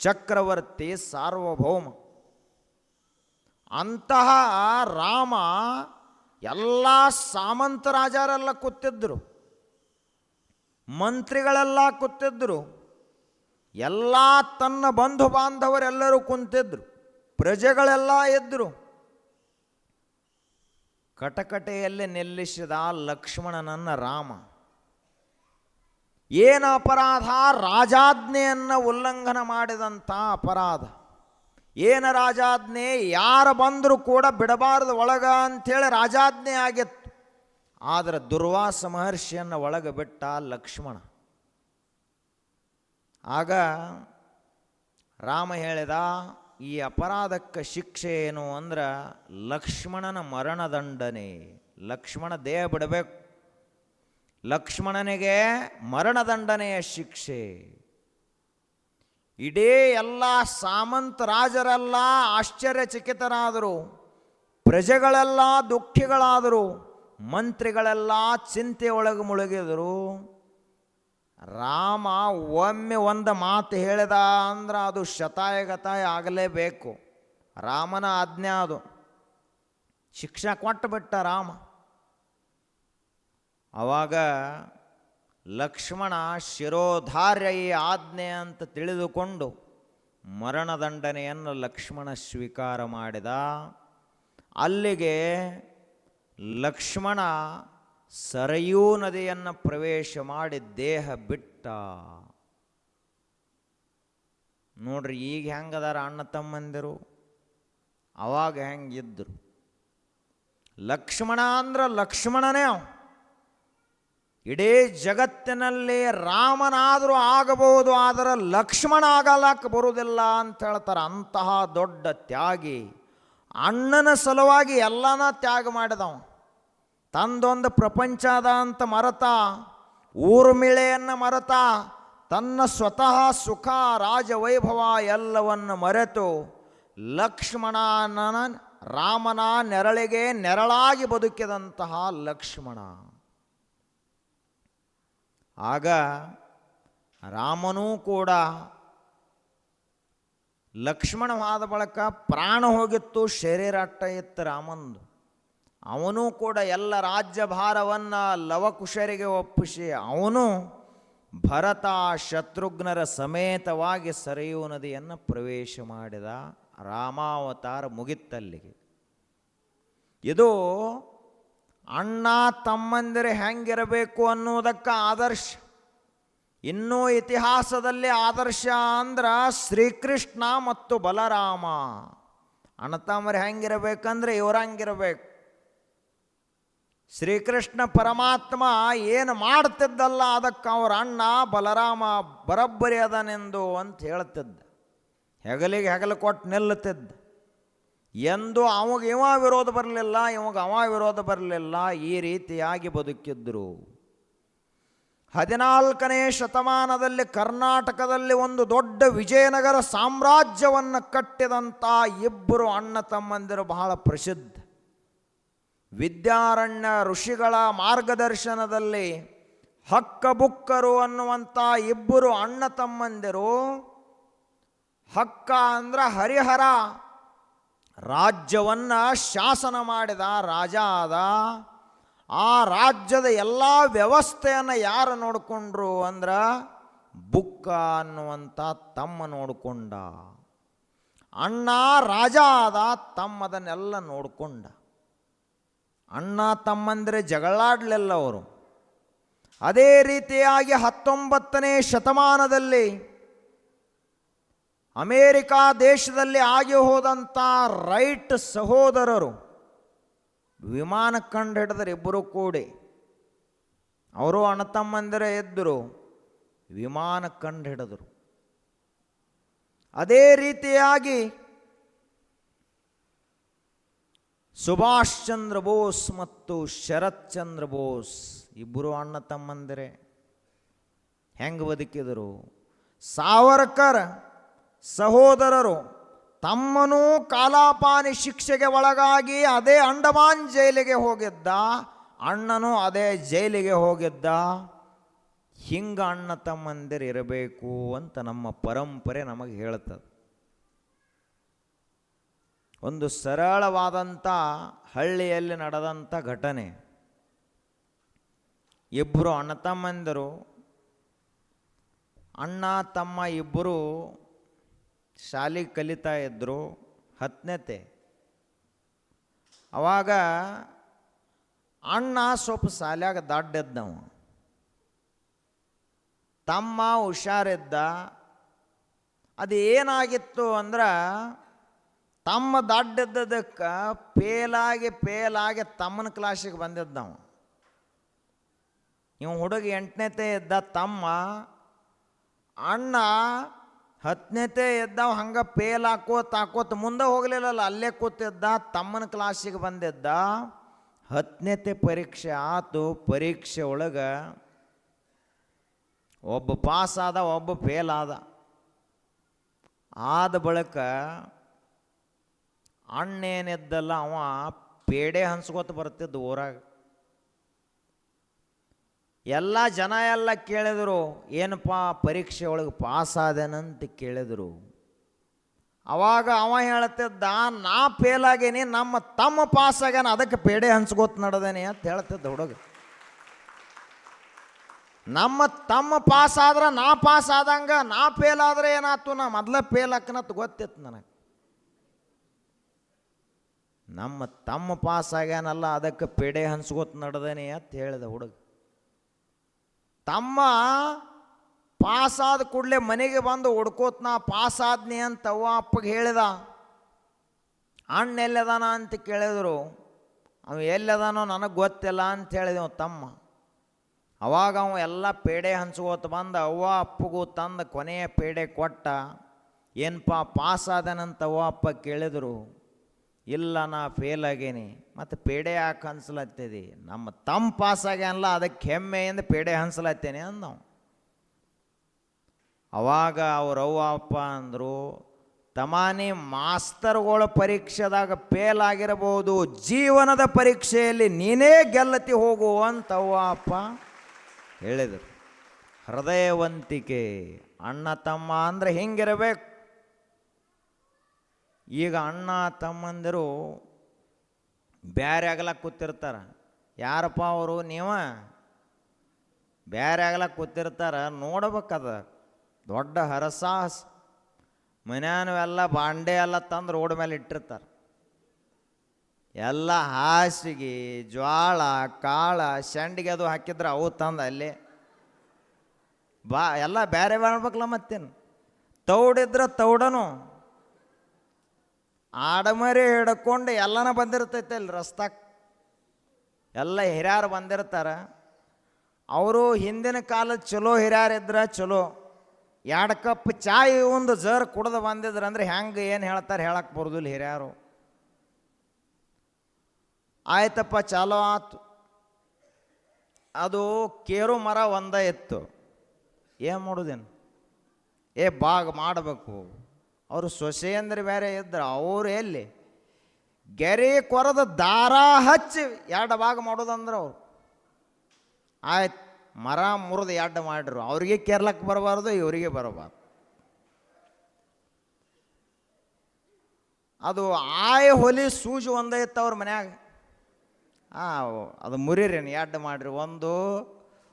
ಚಕ್ರವರ್ತಿ, ಸಾರ್ವಭೌಮ. ಅಂತಹ ರಾಮ ಎಲ್ಲ ಸಾಮಂತ ರಾಜರೆಲ್ಲ ಕೂತಿದ್ದರು, ಮಂತ್ರಿಗಳೆಲ್ಲ ಕೂತಿದ್ದರು, ಎಲ್ಲ ತನ್ನ ಬಂಧು ಬಾಂಧವರೆಲ್ಲರೂ ಕುಂತಿದ್ರು, ಪ್ರಜೆಗಳೆಲ್ಲ ಇದ್ದರು. ಕಟಕಟೆಯಲ್ಲಿ ನಿಲ್ಲಿಸಿದ ಲಕ್ಷ್ಮಣನನ್ನ ರಾಮ. ಏನು ಅಪರಾಧ? ರಾಜಾಜ್ಞೆಯನ್ನು ಉಲ್ಲಂಘನ ಮಾಡಿದಂಥ ಅಪರಾಧ. ಏನು ರಾಜಾಜ್ಞೆ? ಯಾರು ಬಂದರೂ ಕೂಡ ಬಿಡಬಾರದು ಒಳಗ ಅಂಥೇಳಿ ರಾಜಾಜ್ಞೆ ಆಗಿತ್ತು. ಆದರೆ ದುರ್ವಾಸ ಮಹರ್ಷಿಯನ್ನು ಒಳಗೆ ಬಿಟ್ಟ ಲಕ್ಷ್ಮಣ. ಆಗ ರಾಮ ಹೇಳಿದ, ಈ ಅಪರಾಧಕ್ಕೆ ಶಿಕ್ಷೆ ಏನು ಅಂದ್ರೆ ಲಕ್ಷ್ಮಣನ ಮರಣದಂಡನೆ. ಲಕ್ಷ್ಮಣ ದೇಹ ಬಿಡಬೇಕು, ಲಕ್ಷ್ಮಣನಿಗೆ ಮರಣದಂಡನೆಯ ಶಿಕ್ಷೆ. ಇಡೀ ಎಲ್ಲ ಸಾಮಂತ ರಾಜರೆಲ್ಲ ಆಶ್ಚರ್ಯಚಕಿತರಾದರು, ಪ್ರಜೆಗಳೆಲ್ಲ ದುಃಖಿಗಳಾದರು, ಮಂತ್ರಿಗಳೆಲ್ಲ ಚಿಂತೆಯೊಳಗೆ ಮುಳುಗಿದರು. ರಾಮ ಒಮ್ಮೆ ಒಂದು ಮಾತು ಹೇಳಿದ ಅಂದ್ರೆ ಅದು ಶತಾಯಗತಾಯ ಆಗಲೇಬೇಕು. ರಾಮನ ಆಜ್ಞೆ ಅದು. ಶಿಕ್ಷೆ ಕೊಟ್ಟು ಬಿಟ್ಟ ರಾಮ. ಆವಾಗ ಲಕ್ಷ್ಮಣ ಶಿರೋಧಾರ್ಯ ಈ ಆಜ್ಞೆ ಅಂತ ತಿಳಿದುಕೊಂಡು ಮರಣದಂಡನೆಯನ್ನು ಲಕ್ಷ್ಮಣ ಸ್ವೀಕಾರ ಮಾಡಿದ. ಅಲ್ಲಿಗೆ ಲಕ್ಷ್ಮಣ ಸರಯೂ ನದಿಯನ್ನು ಪ್ರವೇಶ ಮಾಡಿ ದೇಹ ಬಿಟ್ಟ. ನೋಡ್ರಿ, ಈಗ ಹೆಂಗದಾರ ಅಣ್ಣ ತಮ್ಮಂದಿರು, ಅವಾಗ ಹೆಂಗಿದ್ರು. ಲಕ್ಷ್ಮಣ ಅಂದ್ರೆ ಲಕ್ಷ್ಮಣನೇ. ಇಡೀ ಜಗತ್ತಿನಲ್ಲಿ ರಾಮನಾದರೂ ಆಗಬಹುದು, ಆದರೆ ಲಕ್ಷ್ಮಣ ಆಗಲಕ್ಕೆ ಬರುವುದಿಲ್ಲ ಅಂತ ಹೇಳ್ತಾರೆ. ಅಂತಹ ದೊಡ್ಡ ತ್ಯಾಗಿ, ಅಣ್ಣನ ಸಲುವಾಗಿ ಎಲ್ಲನ ತ್ಯಾಗ ಮಾಡಿದವ. ತಂದೊಂದು ಪ್ರಪಂಚ ಅದ ಅಂತ ಮರೆತ, ಊರ್ಮಿಳೆಯನ್ನು ಮರೆತ, ತನ್ನ ಸ್ವತಃ ಸುಖ ರಾಜವೈಭವ ಎಲ್ಲವನ್ನು ಮರೆತು ಲಕ್ಷ್ಮಣನ ರಾಮನ ನೆರಳಿಗೆ ನೆರಳಾಗಿ ಬದುಕಿದಂತಹ ಲಕ್ಷ್ಮಣ. ಆಗ ರಾಮನೂ ಕೂಡ ಲಕ್ಷ್ಮಣವಾದ ಬಳಿಕ ಪ್ರಾಣ ಹೋಗಿತ್ತು, ಶರೀರ ಅಟ್ಟ ಇತ್ತು ರಾಮಂದು. ಅವನೂ ಕೂಡ ಎಲ್ಲ ರಾಜ್ಯಭಾರವನ್ನು ಲವಕುಶರಿಗೆ ಒಪ್ಪಿಸಿ ಅವನು ಭರತ ಶತ್ರುಘ್ನರ ಸಮೇತವಾಗಿ ಸರಯೂ ನದಿಯನ್ನು ಪ್ರವೇಶ ಮಾಡಿದ. ರಾಮಾವತಾರ ಮುಗಿತ್ತಲ್ಲಿಗೆ. ಇದು ಅಣ್ಣ ತಮ್ಮಂದಿರು ಹೆಂಗಿರಬೇಕು ಅನ್ನುವುದಕ್ಕೆ ಆದರ್ಶ. ಇನ್ನೂ ಇತಿಹಾಸದಲ್ಲಿ ಆದರ್ಶ ಅಂದ್ರೆ ಶ್ರೀಕೃಷ್ಣ ಮತ್ತು ಬಲರಾಮ ಅಣ್ಣತಮ್ಮರು ಹೆಂಗಿರಬೇಕಂದ್ರೆ ಇವರಂಗಿರಬೇಕು. ಶ್ರೀಕೃಷ್ಣ ಪರಮಾತ್ಮ ಏನು ಮಾಡ್ತಿದ್ದಲ್ಲ ಅದಕ್ಕೆ ಅವ್ರ ಅಣ್ಣ ಬಲರಾಮ ಬರಬ್ಬರಿ ಅದನೆಂದು ಅಂತ ಹೇಳ್ತಿದ್ದ. ಹೆಗಲಿಗೆ ಹೆಗಲು ಕೊಟ್ಟು ನಿಲ್ಲುತ್ತಿದ್ದ. ಎಂದು ಅವಾಗ ಇವ ವಿರೋಧ ಬರಲಿಲ್ಲ, ಇವಾಗ ಅವ ವಿರೋಧ ಬರಲಿಲ್ಲ. ಈ ರೀತಿಯಾಗಿ ಬದುಕಿದ್ರು. 14ನೇ ಶತಮಾನದಲ್ಲಿ ಕರ್ನಾಟಕದಲ್ಲಿ ಒಂದು ದೊಡ್ಡ ವಿಜಯನಗರ ಸಾಮ್ರಾಜ್ಯವನ್ನು ಕಟ್ಟಿದಂಥ ಇಬ್ಬರು ಅಣ್ಣ ತಮ್ಮಂದಿರು ಬಹಳ ಪ್ರಸಿದ್ಧ. ವಿದ್ಯಾರಣ್ಯ ಋಷಿಗಳ ಮಾರ್ಗದರ್ಶನದಲ್ಲಿ ಹಕ್ಕಬುಕ್ಕರು ಅನ್ನುವಂಥ ಇಬ್ಬರು ಅಣ್ಣ ತಮ್ಮಂದಿರು, ಹಕ್ಕ ಅಂದ್ರೆ ಹರಿಹರ ರಾಜ್ಯವನ್ನು ಶಾಸನ ಮಾಡಿದ ರಾಜ ಆದ. ಆ ರಾಜ್ಯದ ಎಲ್ಲ ವ್ಯವಸ್ಥೆಯನ್ನು ಯಾರು ನೋಡಿಕೊಂಡ್ರು ಅಂದ್ರೆ ಬುಕ್ಕ ಅನ್ನುವಂಥ ತಮ್ಮ ನೋಡಿಕೊಂಡ. ಅಣ್ಣ ರಾಜ ಆದ, ತಮ್ಮದನ್ನೆಲ್ಲ ನೋಡಿಕೊಂಡ. ಅಣ್ಣ ತಮ್ಮಂದರೆ ಜಗಳಾಡಲಿಲ್ಲ ಅವರು. ಅದೇ ರೀತಿಯಾಗಿ 19ನೇ ಶತಮಾನದಲ್ಲಿ ಅಮೇರಿಕಾ ದೇಶದಲ್ಲಿ ಆಗಿ ಹೋದಂಥ ರೈಟ್ ಸಹೋದರರು ವಿಮಾನ ಕಂಡು ಹಿಡಿದ್ರು. ಇಬ್ಬರು ಕೂಡಿ ಅವರು ಅಣ್ಣ ತಮ್ಮಂದಿರೇ ಇದ್ದರು, ವಿಮಾನ ಕಂಡು ಹಿಡಿದರು. ಅದೇ ರೀತಿಯಾಗಿ ಸುಭಾಷ್ ಚಂದ್ರ ಬೋಸ್ ಮತ್ತು ಶರತ್ ಚಂದ್ರ ಬೋಸ್ ಇಬ್ಬರು ಅಣ್ಣ ತಮ್ಮಂದಿರೇ ಹೆಂಗೆ ಬದುಕಿದರು. ಸಾವರ್ಕರ್ ಸಹೋದರರು ತಮ್ಮನೂ ಕಾಲಾಪಾನಿ ಶಿಕ್ಷೆಗೆ ಒಳಗಾಗಿ ಅದೇ ಅಂಡಮಾನ್ ಜೈಲಿಗೆ ಹೋಗಿದ್ದ, ಅಣ್ಣನೂ ಅದೇ ಜೈಲಿಗೆ ಹೋಗಿದ್ದ. ಹಿಂಗೆ ಅಣ್ಣ ತಮ್ಮಂದಿರು ಇರಬೇಕು ಅಂತ ನಮ್ಮ ಪರಂಪರೆ ನಮಗೆ ಹೇಳ್ತದೆ. ಒಂದು ಸರಳವಾದಂಥ ಹಳ್ಳಿಯಲ್ಲಿ ನಡೆದಂಥ ಘಟನೆ. ಇಬ್ಬರು ಅಣ್ಣ ತಮ್ಮಂದಿರು, ಅಣ್ಣ ತಮ್ಮ ಇಬ್ಬರು ಶಾಲೆಗೆ ಕಲಿತಾ ಇದ್ದರು, 10ನೇತೆ. ಅವಾಗ ಅಣ್ಣ ಸ್ವಲ್ಪ ಶಾಲ್ಯಾಗ ದಡ್ಡಿದ್ದವ, ತಮ್ಮ ಹುಷಾರಿದ್ದ. ಅದು ಏನಾಗಿತ್ತು ಅಂದ್ರೆ ತಮ್ಮ ದಡ್ಡಿದ್ದದಕ್ಕೆ ಫೇಲಾಗಿ ತಮ್ಮನ ಕ್ಲಾಸಿಗೆ ಬಂದಿದ್ದವ. ಇವ ಹುಡುಗ 8ನೇತೆ ಇದ್ದ ತಮ್ಮ, ಅಣ್ಣ 10ನೇತೆ ಇದ್ದವ. ಹಂಗೆ ಫೇಲ್ ಹಾಕೋತ ಮುಂದೆ ಹೋಗಲಿಲ್ಲಲ್ಲ, ಅಲ್ಲೇ ಕೂತಿದ್ದ, ತಮ್ಮನ ಕ್ಲಾಸಿಗೆ ಬಂದಿದ್ದ. 10ನೇತೆ ಪರೀಕ್ಷೆ ಆತು. ಪರೀಕ್ಷೆ ಒಳಗೆ ಒಬ್ಬ ಪಾಸ್ ಆದ, ಒಬ್ಬ ಫೇಲ್ ಆದ. ಆದ ಬಳಿಕ ಅಣ್ಣೇನಿದ್ದಲ್ಲ ಅವ ಪೇಡೆ ಹಂಚ್ಕೋತ ಬರ್ತಿದ್ದ ಊರಾಗ. ಎಲ್ಲ ಜನ ಎಲ್ಲ ಕೇಳಿದರು, ಏನಪ್ಪ ಪರೀಕ್ಷೆ ಒಳಗೆ ಪಾಸ್ ಆದೇನಂತ ಕೇಳಿದರು. ಅವಾಗ ಅವ ಹೇಳ್ತಿದ್ದ, ನಾ ಫೇಲ್ ಆಗೇನಿ, ನಮ್ಮ ತಮ್ಮ ಪಾಸ್ ಆಗ್ಯಾನ, ಅದಕ್ಕೆ ಪೇಡೆ ಹಂಚ್ಕೋತ ನಡೆದೇನೆ ಅಂತ ಹೇಳ್ತಿದ್ದ ಹುಡುಗ. ನಮ್ಮ ತಮ್ಮ ಪಾಸ್ ಆದ್ರೆ ನಾ ಪಾಸ್ ಆದಂಗೆ, ನಾ ಫೇಲ್ ಆದರೆ ಏನಾಯ್ತು, ನಾ ಮೊದಲೇ ಫೇಲ್ ಹಾಕನತ್ ಗೊತ್ತಿತ್ತು ನನಗೆ. ನಮ್ಮ ತಮ್ಮ ಪಾಸ್ ಆಗ್ಯಾನಲ್ಲ, ಅದಕ್ಕೆ ಪೇಡೆ ಹಂಚ್ಕೋತ ನಡೆದೇನೆ ಅಂತ ಹೇಳಿದ ಹುಡುಗ. ತಮ್ಮ ಪಾಸಾದ ಕೂಡಲೇ ಮನೆಗೆ ಬಂದು ಹುಡ್ಕೋತ ನಾ ಪಾಸ್ ಆದ್ನಿ ಅಂತ ಅವ್ವ ಅಪ್ಪಗೆ ಹೇಳಿದ. ಅಣ್ಣ ಎಲ್ಲದಾನ ಅಂತ ಕೇಳಿದ್ರು. ಅವ ಎಲ್ಲದಾನೋ ನನಗೆ ಗೊತ್ತಿಲ್ಲ ಅಂತ ಹೇಳಿದೆವು ತಮ್ಮ. ಅವಾಗ ಅವ ಎಲ್ಲ ಪೇಡೆ ಹಂಚ್ಕೋತ ಬಂದ ಅವ್ವ ಅಪ್ಪಗೂ ತಂದು ಕೊನೆಯ ಪೇಡೆ ಕೊಟ್ಟ. ಏನಪ್ಪ ಪಾಸ್ ಆದನಂತ ಅವ್ವ ಅಪ್ಪ ಕೇಳಿದರು. ಇಲ್ಲ, ನಾ ಫೇಲ್ ಆಗೇನಿ. ಮತ್ತು ಪೇಡೆ ಯಾಕೆ ಹಂಚ್ಲತ್ತೀರಿ? ನಮ್ಮ ತಮ್ಮ ಪಾಸ್ ಆಗ್ಯಾನಲ್ಲ, ಅದಕ್ಕೆ ಹೆಮ್ಮೆಯಿಂದ ಪೇಡೆ ಹಂಚ್ಲತ್ತೇನೆ ಅಂದವು. ಅವಾಗ ಅವ್ರವ್ವ ಅಪ್ಪ ಅಂದರು, ತಮಾನಿ ಮಾಸ್ತರ್ಗಳ ಪರೀಕ್ಷೆದಾಗ ಫೇಲ್ ಆಗಿರಬಹುದು, ಜೀವನದ ಪರೀಕ್ಷೆಯಲ್ಲಿ ನೀನೇ ಗೆಲ್ಲತಿ ಹೋಗು ಅಂತ ಅವ್ವ ಅಪ್ಪ ಹೇಳಿದರು. ಹೃದಯವಂತಿಕೆ. ಅಣ್ಣ ತಮ್ಮ ಅಂದರೆ ಹಿಂಗಿರಬೇಕು. ಈಗ ಅಣ್ಣ ತಮ್ಮಂದಿರು ಬ್ಯಾರೆ ಆಗಲಕ್ಕೆ ಕೂತಿರ್ತಾರೆ. ಯಾರಪ್ಪ ಅವರು? ನೀವ ಬ್ಯಾರೆ ಆಗಲಕ್ಕೆ ಕೂತಿರ್ತಾರೆ. ನೋಡ್ಬೇಕದ ದೊಡ್ಡ ಹರಸಾಹಸ. ಮನ್ಯಾನವೆಲ್ಲ ಬಾಂಡೆ ಎಲ್ಲ ತಂದು ರೋಡ್ ಮೇಲೆ ಇಟ್ಟಿರ್ತಾರೆ. ಎಲ್ಲ ಹಾಸಿಗೆ, ಜ್ವಾಳ, ಕಾಳ, ಶಂಡಿಗೆ ಅದು ಹಾಕಿದ್ರೆ ಅವು ತಂದು ಅಲ್ಲೇ ಎಲ್ಲ ಬೇರೆ ಮಾಡ್ಬೇಕಲ್ಲ ಮತ್ತೇನು. ತೌಡಿದ್ರೆ ತೌಡನು ಆಡಮರಿ ಹಿಡ್ಕೊಂಡು ಎಲ್ಲನ ಬಂದಿರ್ತೈತೆ ಅಲ್ಲಿ ರಸ್ತಾಕ್. ಎಲ್ಲ ಹಿರಿಯರು ಬಂದಿರ್ತಾರೆ. ಅವರು ಹಿಂದಿನ ಕಾಲದ ಚಲೋ ಹಿರಿಯರಿದ್ರೆ ಚಲೋ 2 ಕಪ್ ಚಾಯ್ ಒಂದು ಜರ್ ಕುಡ್ದು ಬಂದಿದ್ರು ಅಂದ್ರೆ ಹೆಂಗೆ ಏನು ಹೇಳ್ತಾರೆ ಹೇಳಕ್ಕೆ ಬರೋದಿಲ್ಲ ಹಿರಿಯರು. ಆಯ್ತಪ್ಪ ಚಾಲೋ ಆತು. ಅದು ಕೇರು ಮರ ಒಂದ ಇತ್ತು. ಏನು ಮಾಡೋದೇನು, ಬಾಗ್ ಮಾಡಬೇಕು. ಅವರು ಸೊಸೆಯಂದ್ರೆ ಬೇರೆ ಇದ್ರು. ಅವರು ಎಲ್ಲಿ ಗೆರೆ ಕೊರದ ದಾರ ಹಚ್ಚಿ 2 ಭಾಗ ಮಾಡೋದಂದ್ರೆ ಅವ್ರು ಆಯ್ತು ಮರ ಮುರಿದು 2 ಮಾಡ್ರು. ಅವ್ರಿಗೆ ಕೇರ್ಲಕ್ಕೆ ಬರಬಾರ್ದು, ಇವರಿಗೆ ಬರಬಾರ್ದು. ಅದು ಹೊಲಿ ಸೂಜಿ ಒಂದೇ ಇತ್ತು ಅವ್ರ ಮನ್ಯಾಗ. ಅದು ಮುರಿರೇನು 2 ಮಾಡ್ರಿ.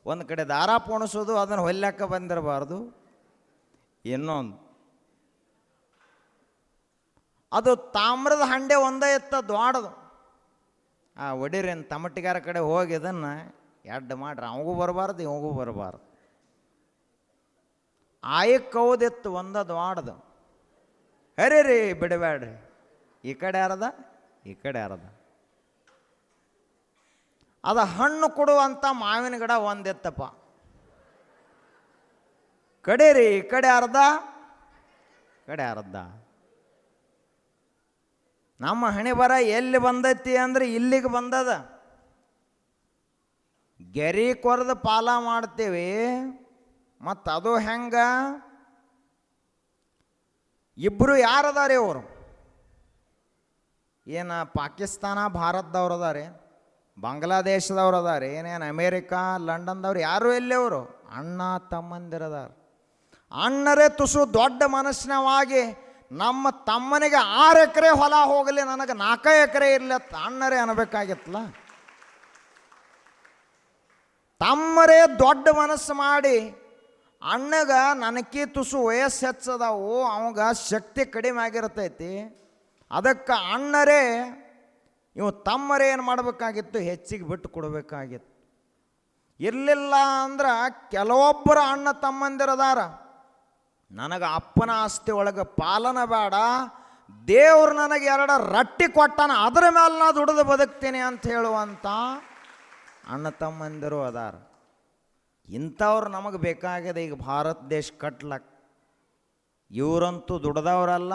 ಒಂದು ಕಡೆ ದಾರ ಪೋಣಿಸೋದು, ಅದನ್ನು ಹೊಲ್ಯಾಕ ಬಂದಿರಬಾರ್ದು. ಇನ್ನೊಂದು ಅದು ತಾಮ್ರದ ಹಂಡೆ ಒಂದೇ ಇತ್ತ ದ್ವಾಡದು. ಒಡಿರೇನು ತಮಟಿಗಾರ ಕಡೆ ಹೋಗಿ ಇದನ್ನು 2 ಮಾಡ್ರಿ. ಅವಂಗೂ ಬರಬಾರ್ದು, ಇವಂಗೂ ಬರಬಾರ್ದು. ಕೌದಿತ್ತು ಒಂದ ದ್ವಾಡದು. ರೀ ಬಿಡಬೇಡ್ರಿ, ಈ ಕಡೆ ಯಾರದ ಈ ಕಡೆ ಯಾರದ. ಅದು ಹಣ್ಣು ಕೊಡುವಂಥ ಮಾವಿನ ಗಿಡ ಒಂದಿತ್ತಪ್ಪ. ಕಡೀರಿ ಈ ಕಡೆ ಅರ್ಧ ಕಡೆ ಅರ್ಧ. ನಮ್ಮ ಹಣೆ ಬರ ಎಲ್ಲಿ ಬಂದೈತಿ ಅಂದ್ರೆ ಇಲ್ಲಿಗೆ ಬಂದದ. ಗೆರಿ ಕೊರೆದು ಪಾಲ ಮಾಡ್ತೀವಿ. ಮತ್ತು ಅದು ಹೆಂಗ, ಇಬ್ಬರು ಯಾರದಾರೆ ಅವರು? ಏನು ಪಾಕಿಸ್ತಾನ ಭಾರತದವ್ರು ಅದಾರೆ, ಬಾಂಗ್ಲಾದೇಶದವ್ರು ಅದಾರೆ, ಏನೇನು ಅಮೇರಿಕಾ ಲಂಡನ್ದವ್ರು ಯಾರು ಎಲ್ಲಿ ಅವರು? ಅಣ್ಣ ತಮ್ಮಂದಿರದಾರ. ಅಣ್ಣರೇ ತುಸು ದೊಡ್ಡ ಮನಸ್ಸಿನವಾಗಿ ನಮ್ಮ ತಮ್ಮನಿಗೆ 6 ಎಕರೆ ಹೊಲ ಹೋಗಲಿ, ನನಗೆ 4 ಎಕರೆ ಇರಲಿ ಅಂತ ಅಣ್ಣರೇ ಅನ್ಬೇಕಾಗಿತ್ತಲ್ಲ. ತಮ್ಮರೇ ದೊಡ್ಡ ಮನಸ್ಸು ಮಾಡಿ ಅಣ್ಣಗ ನನಗೆ ತುಸು ವಯಸ್ಸು ಹೆಚ್ಚದಾವು, ಅವಾಗ ಶಕ್ತಿ ಕಡಿಮೆ ಆಗಿರ್ತೈತಿ, ಅದಕ್ಕೆ ಅಣ್ಣರೇ ಇವು ತಮ್ಮರೇ ಏನು ಮಾಡಬೇಕಾಗಿತ್ತು, ಹೆಚ್ಚಿಗೆ ಬಿಟ್ಟು ಕೊಡಬೇಕಾಗಿತ್ತು. ಇರಲಿಲ್ಲ ಅಂದ್ರೆ ಕೆಲವೊಬ್ಬರು ಅಣ್ಣ ತಮ್ಮಂದಿರದಾರ, ನನಗೆ ಅಪ್ಪನ ಆಸ್ತಿ ಒಳಗೆ ಪಾಲನ ಬೇಡ, ದೇವ್ರು ನನಗೆ 2 ರೊಟ್ಟಿ ಕೊಟ್ಟಾನ, ಅದರ ಮೇಲೆ ನಾ ದುಡಿದು ಬದುಕ್ತೀನಿ ಅಂತ ಹೇಳುವಂಥ ಅಣ್ಣ ತಮ್ಮಂದಿರು ಅದಾರ. ಇಂಥವ್ರು ನಮಗೆ ಬೇಕಾಗಿದೆ ಈಗ ಭಾರತ ದೇಶ ಕಟ್ಲಕ್ಕೆ. ಇವರಂತೂ ದುಡ್ದವರಲ್ಲ,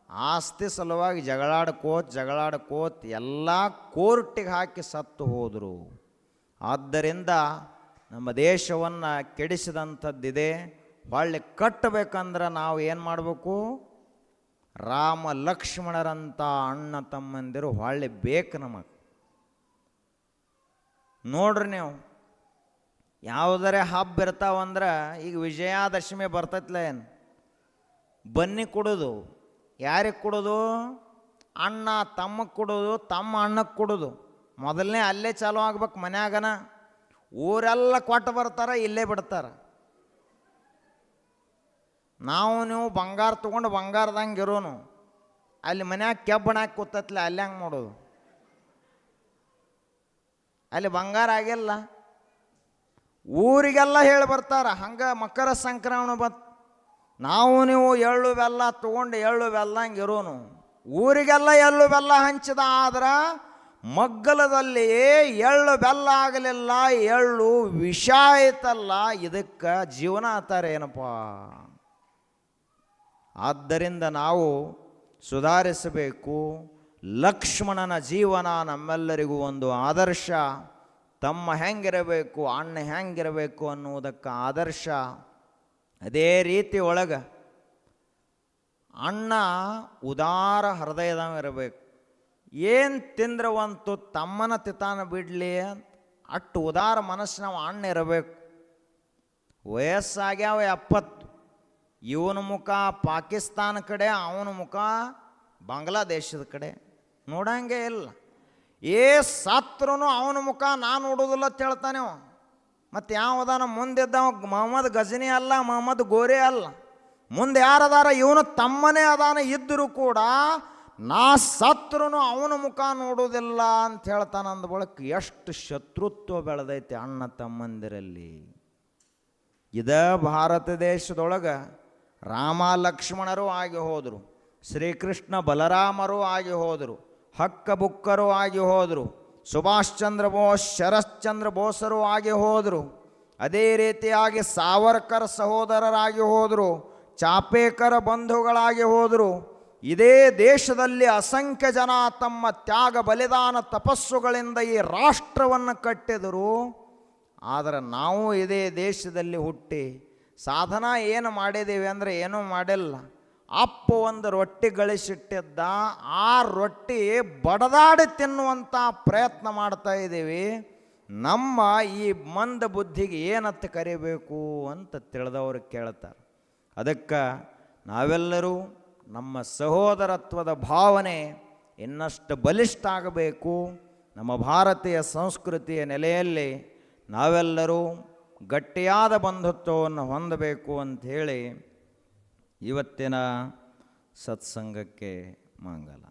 ಆಸ್ತಿ ಸಲುವಾಗಿ ಜಗಳಾಡ್ಕೋತ್ ಎಲ್ಲ ಕೋರ್ಟಿಗೆ ಹಾಕಿ ಸತ್ತು ಹೋದರು. ಆದ್ದರಿಂದ ನಮ್ಮ ದೇಶವನ್ನು ಕೆಡಿಸಿದಂಥದ್ದಿದೆ. ಹೊಳ್ಳಿ ಕಟ್ಟಬೇಕಂದ್ರೆ ನಾವು ಏನು ಮಾಡಬೇಕು? ರಾಮ ಲಕ್ಷ್ಮಣರಂಥ ಅಣ್ಣ ತಮ್ಮಂದಿರು ಹೊಳ್ಳಿ ಬೇಕು ನಮಗೆ. ನೋಡ್ರಿ ನೀವು, ಯಾವುದರೇ ಹಬ್ಬ ಇರ್ತಾವಂದ್ರೆ, ಈಗ ವಿಜಯಾದಶಮಿ ಬರ್ತೈತ್ಲ, ಏನು ಬನ್ನಿ ಕೊಡೋದು ಯಾರಿಗೆ ಕೊಡೋದು? ಅಣ್ಣ ತಮ್ಮಗೆ ಕೊಡೋದು, ತಮ್ಮ ಅಣ್ಣಕ್ಕೆ ಕೊಡೋದು. ಮೊದಲನೇ ಅಲ್ಲೇ ಚಾಲು ಆಗ್ಬೇಕು ಮನ್ಯಾಗನ. ಊರೆಲ್ಲ ಕೊಟ್ಟು ಬರ್ತಾರೆ, ಇಲ್ಲೇ ಬಿಡ್ತಾರೆ. ನೀವು ಬಂಗಾರ ತೊಗೊಂಡು ಬಂಗಾರದಂಗೆ ಇರೋನು, ಅಲ್ಲಿ ಮನ್ಯಾಗ ಕೆಬ್ಬಣ ಹಾಕಿ ಕೂತತ್ಲ, ಅಲ್ಲಿ ಹಂಗೆ ಮಾಡೋದು. ಅಲ್ಲಿ ಬಂಗಾರ ಆಗಿಲ್ಲ, ಊರಿಗೆಲ್ಲ ಹೇಳಿ ಬರ್ತಾರೆ. ಹಂಗೆ ಮಕರ ಸಂಕ್ರಮಣ ಬಂತು, ನೀವು ಎಳ್ಳು ಬೆಲ್ಲ ತೊಗೊಂಡು ಎಳ್ಳು ಬೆಲ್ಲ ಹಂಗೆ ಇರೋನು, ಊರಿಗೆಲ್ಲ ಎಳ್ಳು ಬೆಲ್ಲ ಹಂಚಿದ. ಆದ್ರೆ ಮಗ್ಗಲದಲ್ಲಿಯೇ ಎಳ್ಳು ಬೆಲ್ಲ ಆಗಲಿಲ್ಲ, ಎಳ್ಳು ವಿಷ ಆಯ್ತಲ್ಲ, ಇದಕ್ಕೆ ಜೀವನ ಅಂತಾರೆ ಏನಪ್ಪ. ಆದ್ದರಿಂದ ನಾವು ಸುಧಾರಿಸಬೇಕು. ಲಕ್ಷ್ಮಣನ ಜೀವನ ನಮ್ಮೆಲ್ಲರಿಗೂ ಒಂದು ಆದರ್ಶ. ತಮ್ಮ ಹೆಂಗಿರಬೇಕು, ಅಣ್ಣ ಹೆಂಗಿರಬೇಕು ಅನ್ನುವುದಕ್ಕೆ ಆದರ್ಶ. ಅದೇ ರೀತಿ ಒಳಗೆ ಅಣ್ಣ ಉದಾರ ಹೃದಯದವಿರಬೇಕು. ಏನು ತಿಂದ್ರವಂತೂ ತಮ್ಮನ ತಿತಾನ ಬಿಡಲಿ ಅಂತ ಅಟ್ಟು ಉದಾರ ಮನಸ್ಸಿನ ಅಣ್ಣ ಇರಬೇಕು. ವಯಸ್ಸಾಗ್ಯಾವ 70, ಇವನ ಮುಖ ಪಾಕಿಸ್ತಾನ ಕಡೆ, ಅವನ ಮುಖ ಬಾಂಗ್ಲಾದೇಶದ ಕಡೆ, ನೋಡಂಗೆ ಇಲ್ಲ. ಸತ್ರೂ ಅವನ ಮುಖ ನಾನು ನೋಡೋದಿಲ್ಲ ಅಂತ ಹೇಳ್ತಾನೆ. ಮತ್ತು ಯಾವುದಾನ ಮುಂದಿದ್ದ ಮೊಹಮ್ಮದ್ ಗಜನಿ ಅಲ್ಲ, ಮೊಹಮ್ಮದ್ ಗೋರೆ ಅಲ್ಲ, ಮುಂದೆ ಯಾರದಾರ ಇವನು ತಮ್ಮನೇ ಅದಾನ ಇದ್ದರೂ ಕೂಡ ನಾ ಸತ್ರೂ ಅವನ ಮುಖ ನೋಡೋದಿಲ್ಲ ಅಂತ ಹೇಳ್ತಾನೆ. ಅಂದ ಬಳಕ ಎಷ್ಟು ಶತ್ರುತ್ವ ಬೆಳೆದೈತೆ ಅಣ್ಣ ತಮ್ಮಂದಿರಲ್ಲಿ. ಇದ ಭಾರತ ದೇಶದೊಳಗೆ ರಾಮ ಲಕ್ಷ್ಮಣರು ಆಗಿ ಹೋದರು, ಶ್ರೀಕೃಷ್ಣ ಬಲರಾಮರು ಆಗಿ ಹೋದರು, ಹಕ್ಕ ಬುಕ್ಕರು ಆಗಿ ಹೋದರು, ಸುಭಾಷ್ ಚಂದ್ರ ಬೋಸ್ ಶರಶ್ಚಂದ್ರ ಬೋಸರು ಆಗಿ ಹೋದರು. ಅದೇ ರೀತಿಯಾಗಿ ಸಾವರ್ಕರ್ ಸಹೋದರರಾಗಿ ಹೋದರು, ಚಾಪೇಕರ ಬಂಧುಗಳಾಗಿ ಹೋದರು. ಇದೇ ದೇಶದಲ್ಲಿ ಅಸಂಖ್ಯ ಜನ ತಮ್ಮ ತ್ಯಾಗ ಬಲಿದಾನ ತಪಸ್ಸುಗಳಿಂದ ಈ ರಾಷ್ಟ್ರವನ್ನು ಕಟ್ಟಿದರು. ಆದರೆ ನಾವು ಇದೇ ದೇಶದಲ್ಲಿ ಹುಟ್ಟಿ ಸಾಧನ ಏನು ಮಾಡಿದ್ದೀವಿ ಅಂದರೆ ಏನೂ ಮಾಡಿಲ್ಲ. ಅಪ್ಪ ಒಂದು ರೊಟ್ಟಿ ಗಳಿಸಿಟ್ಟಿದ್ದ, ಆ ರೊಟ್ಟಿ ಬಡದಾಡಿ ತಿನ್ನುವಂಥ ಪ್ರಯತ್ನ ಮಾಡ್ತಾ ಇದ್ದೀವಿ. ನಮ್ಮ ಈ ಮಂದ ಬುದ್ಧಿಗೆ ಏನಂತ ಕರಿಬೇಕು ಅಂತ ತಿಳಿದವರು ಕೇಳ್ತಾರೆ. ಅದಕ್ಕೆ ನಾವೆಲ್ಲರೂ ನಮ್ಮ ಸಹೋದರತ್ವದ ಭಾವನೆ ಇನ್ನಷ್ಟು ಬಲಿಷ್ಠ ಆಗಬೇಕು. ನಮ್ಮ ಭಾರತೀಯ ಸಂಸ್ಕೃತಿಯ ನೆಲೆಯಲ್ಲಿ ನಾವೆಲ್ಲರೂ ಗಟ್ಟಿಯಾದ ಬಂಧುತ್ವವನ್ನು ಹೊಂದಬೇಕು ಅಂಥೇಳಿ ಇವತ್ತಿನ ಸತ್ಸಂಗಕ್ಕೆ ಮಂಗಲ.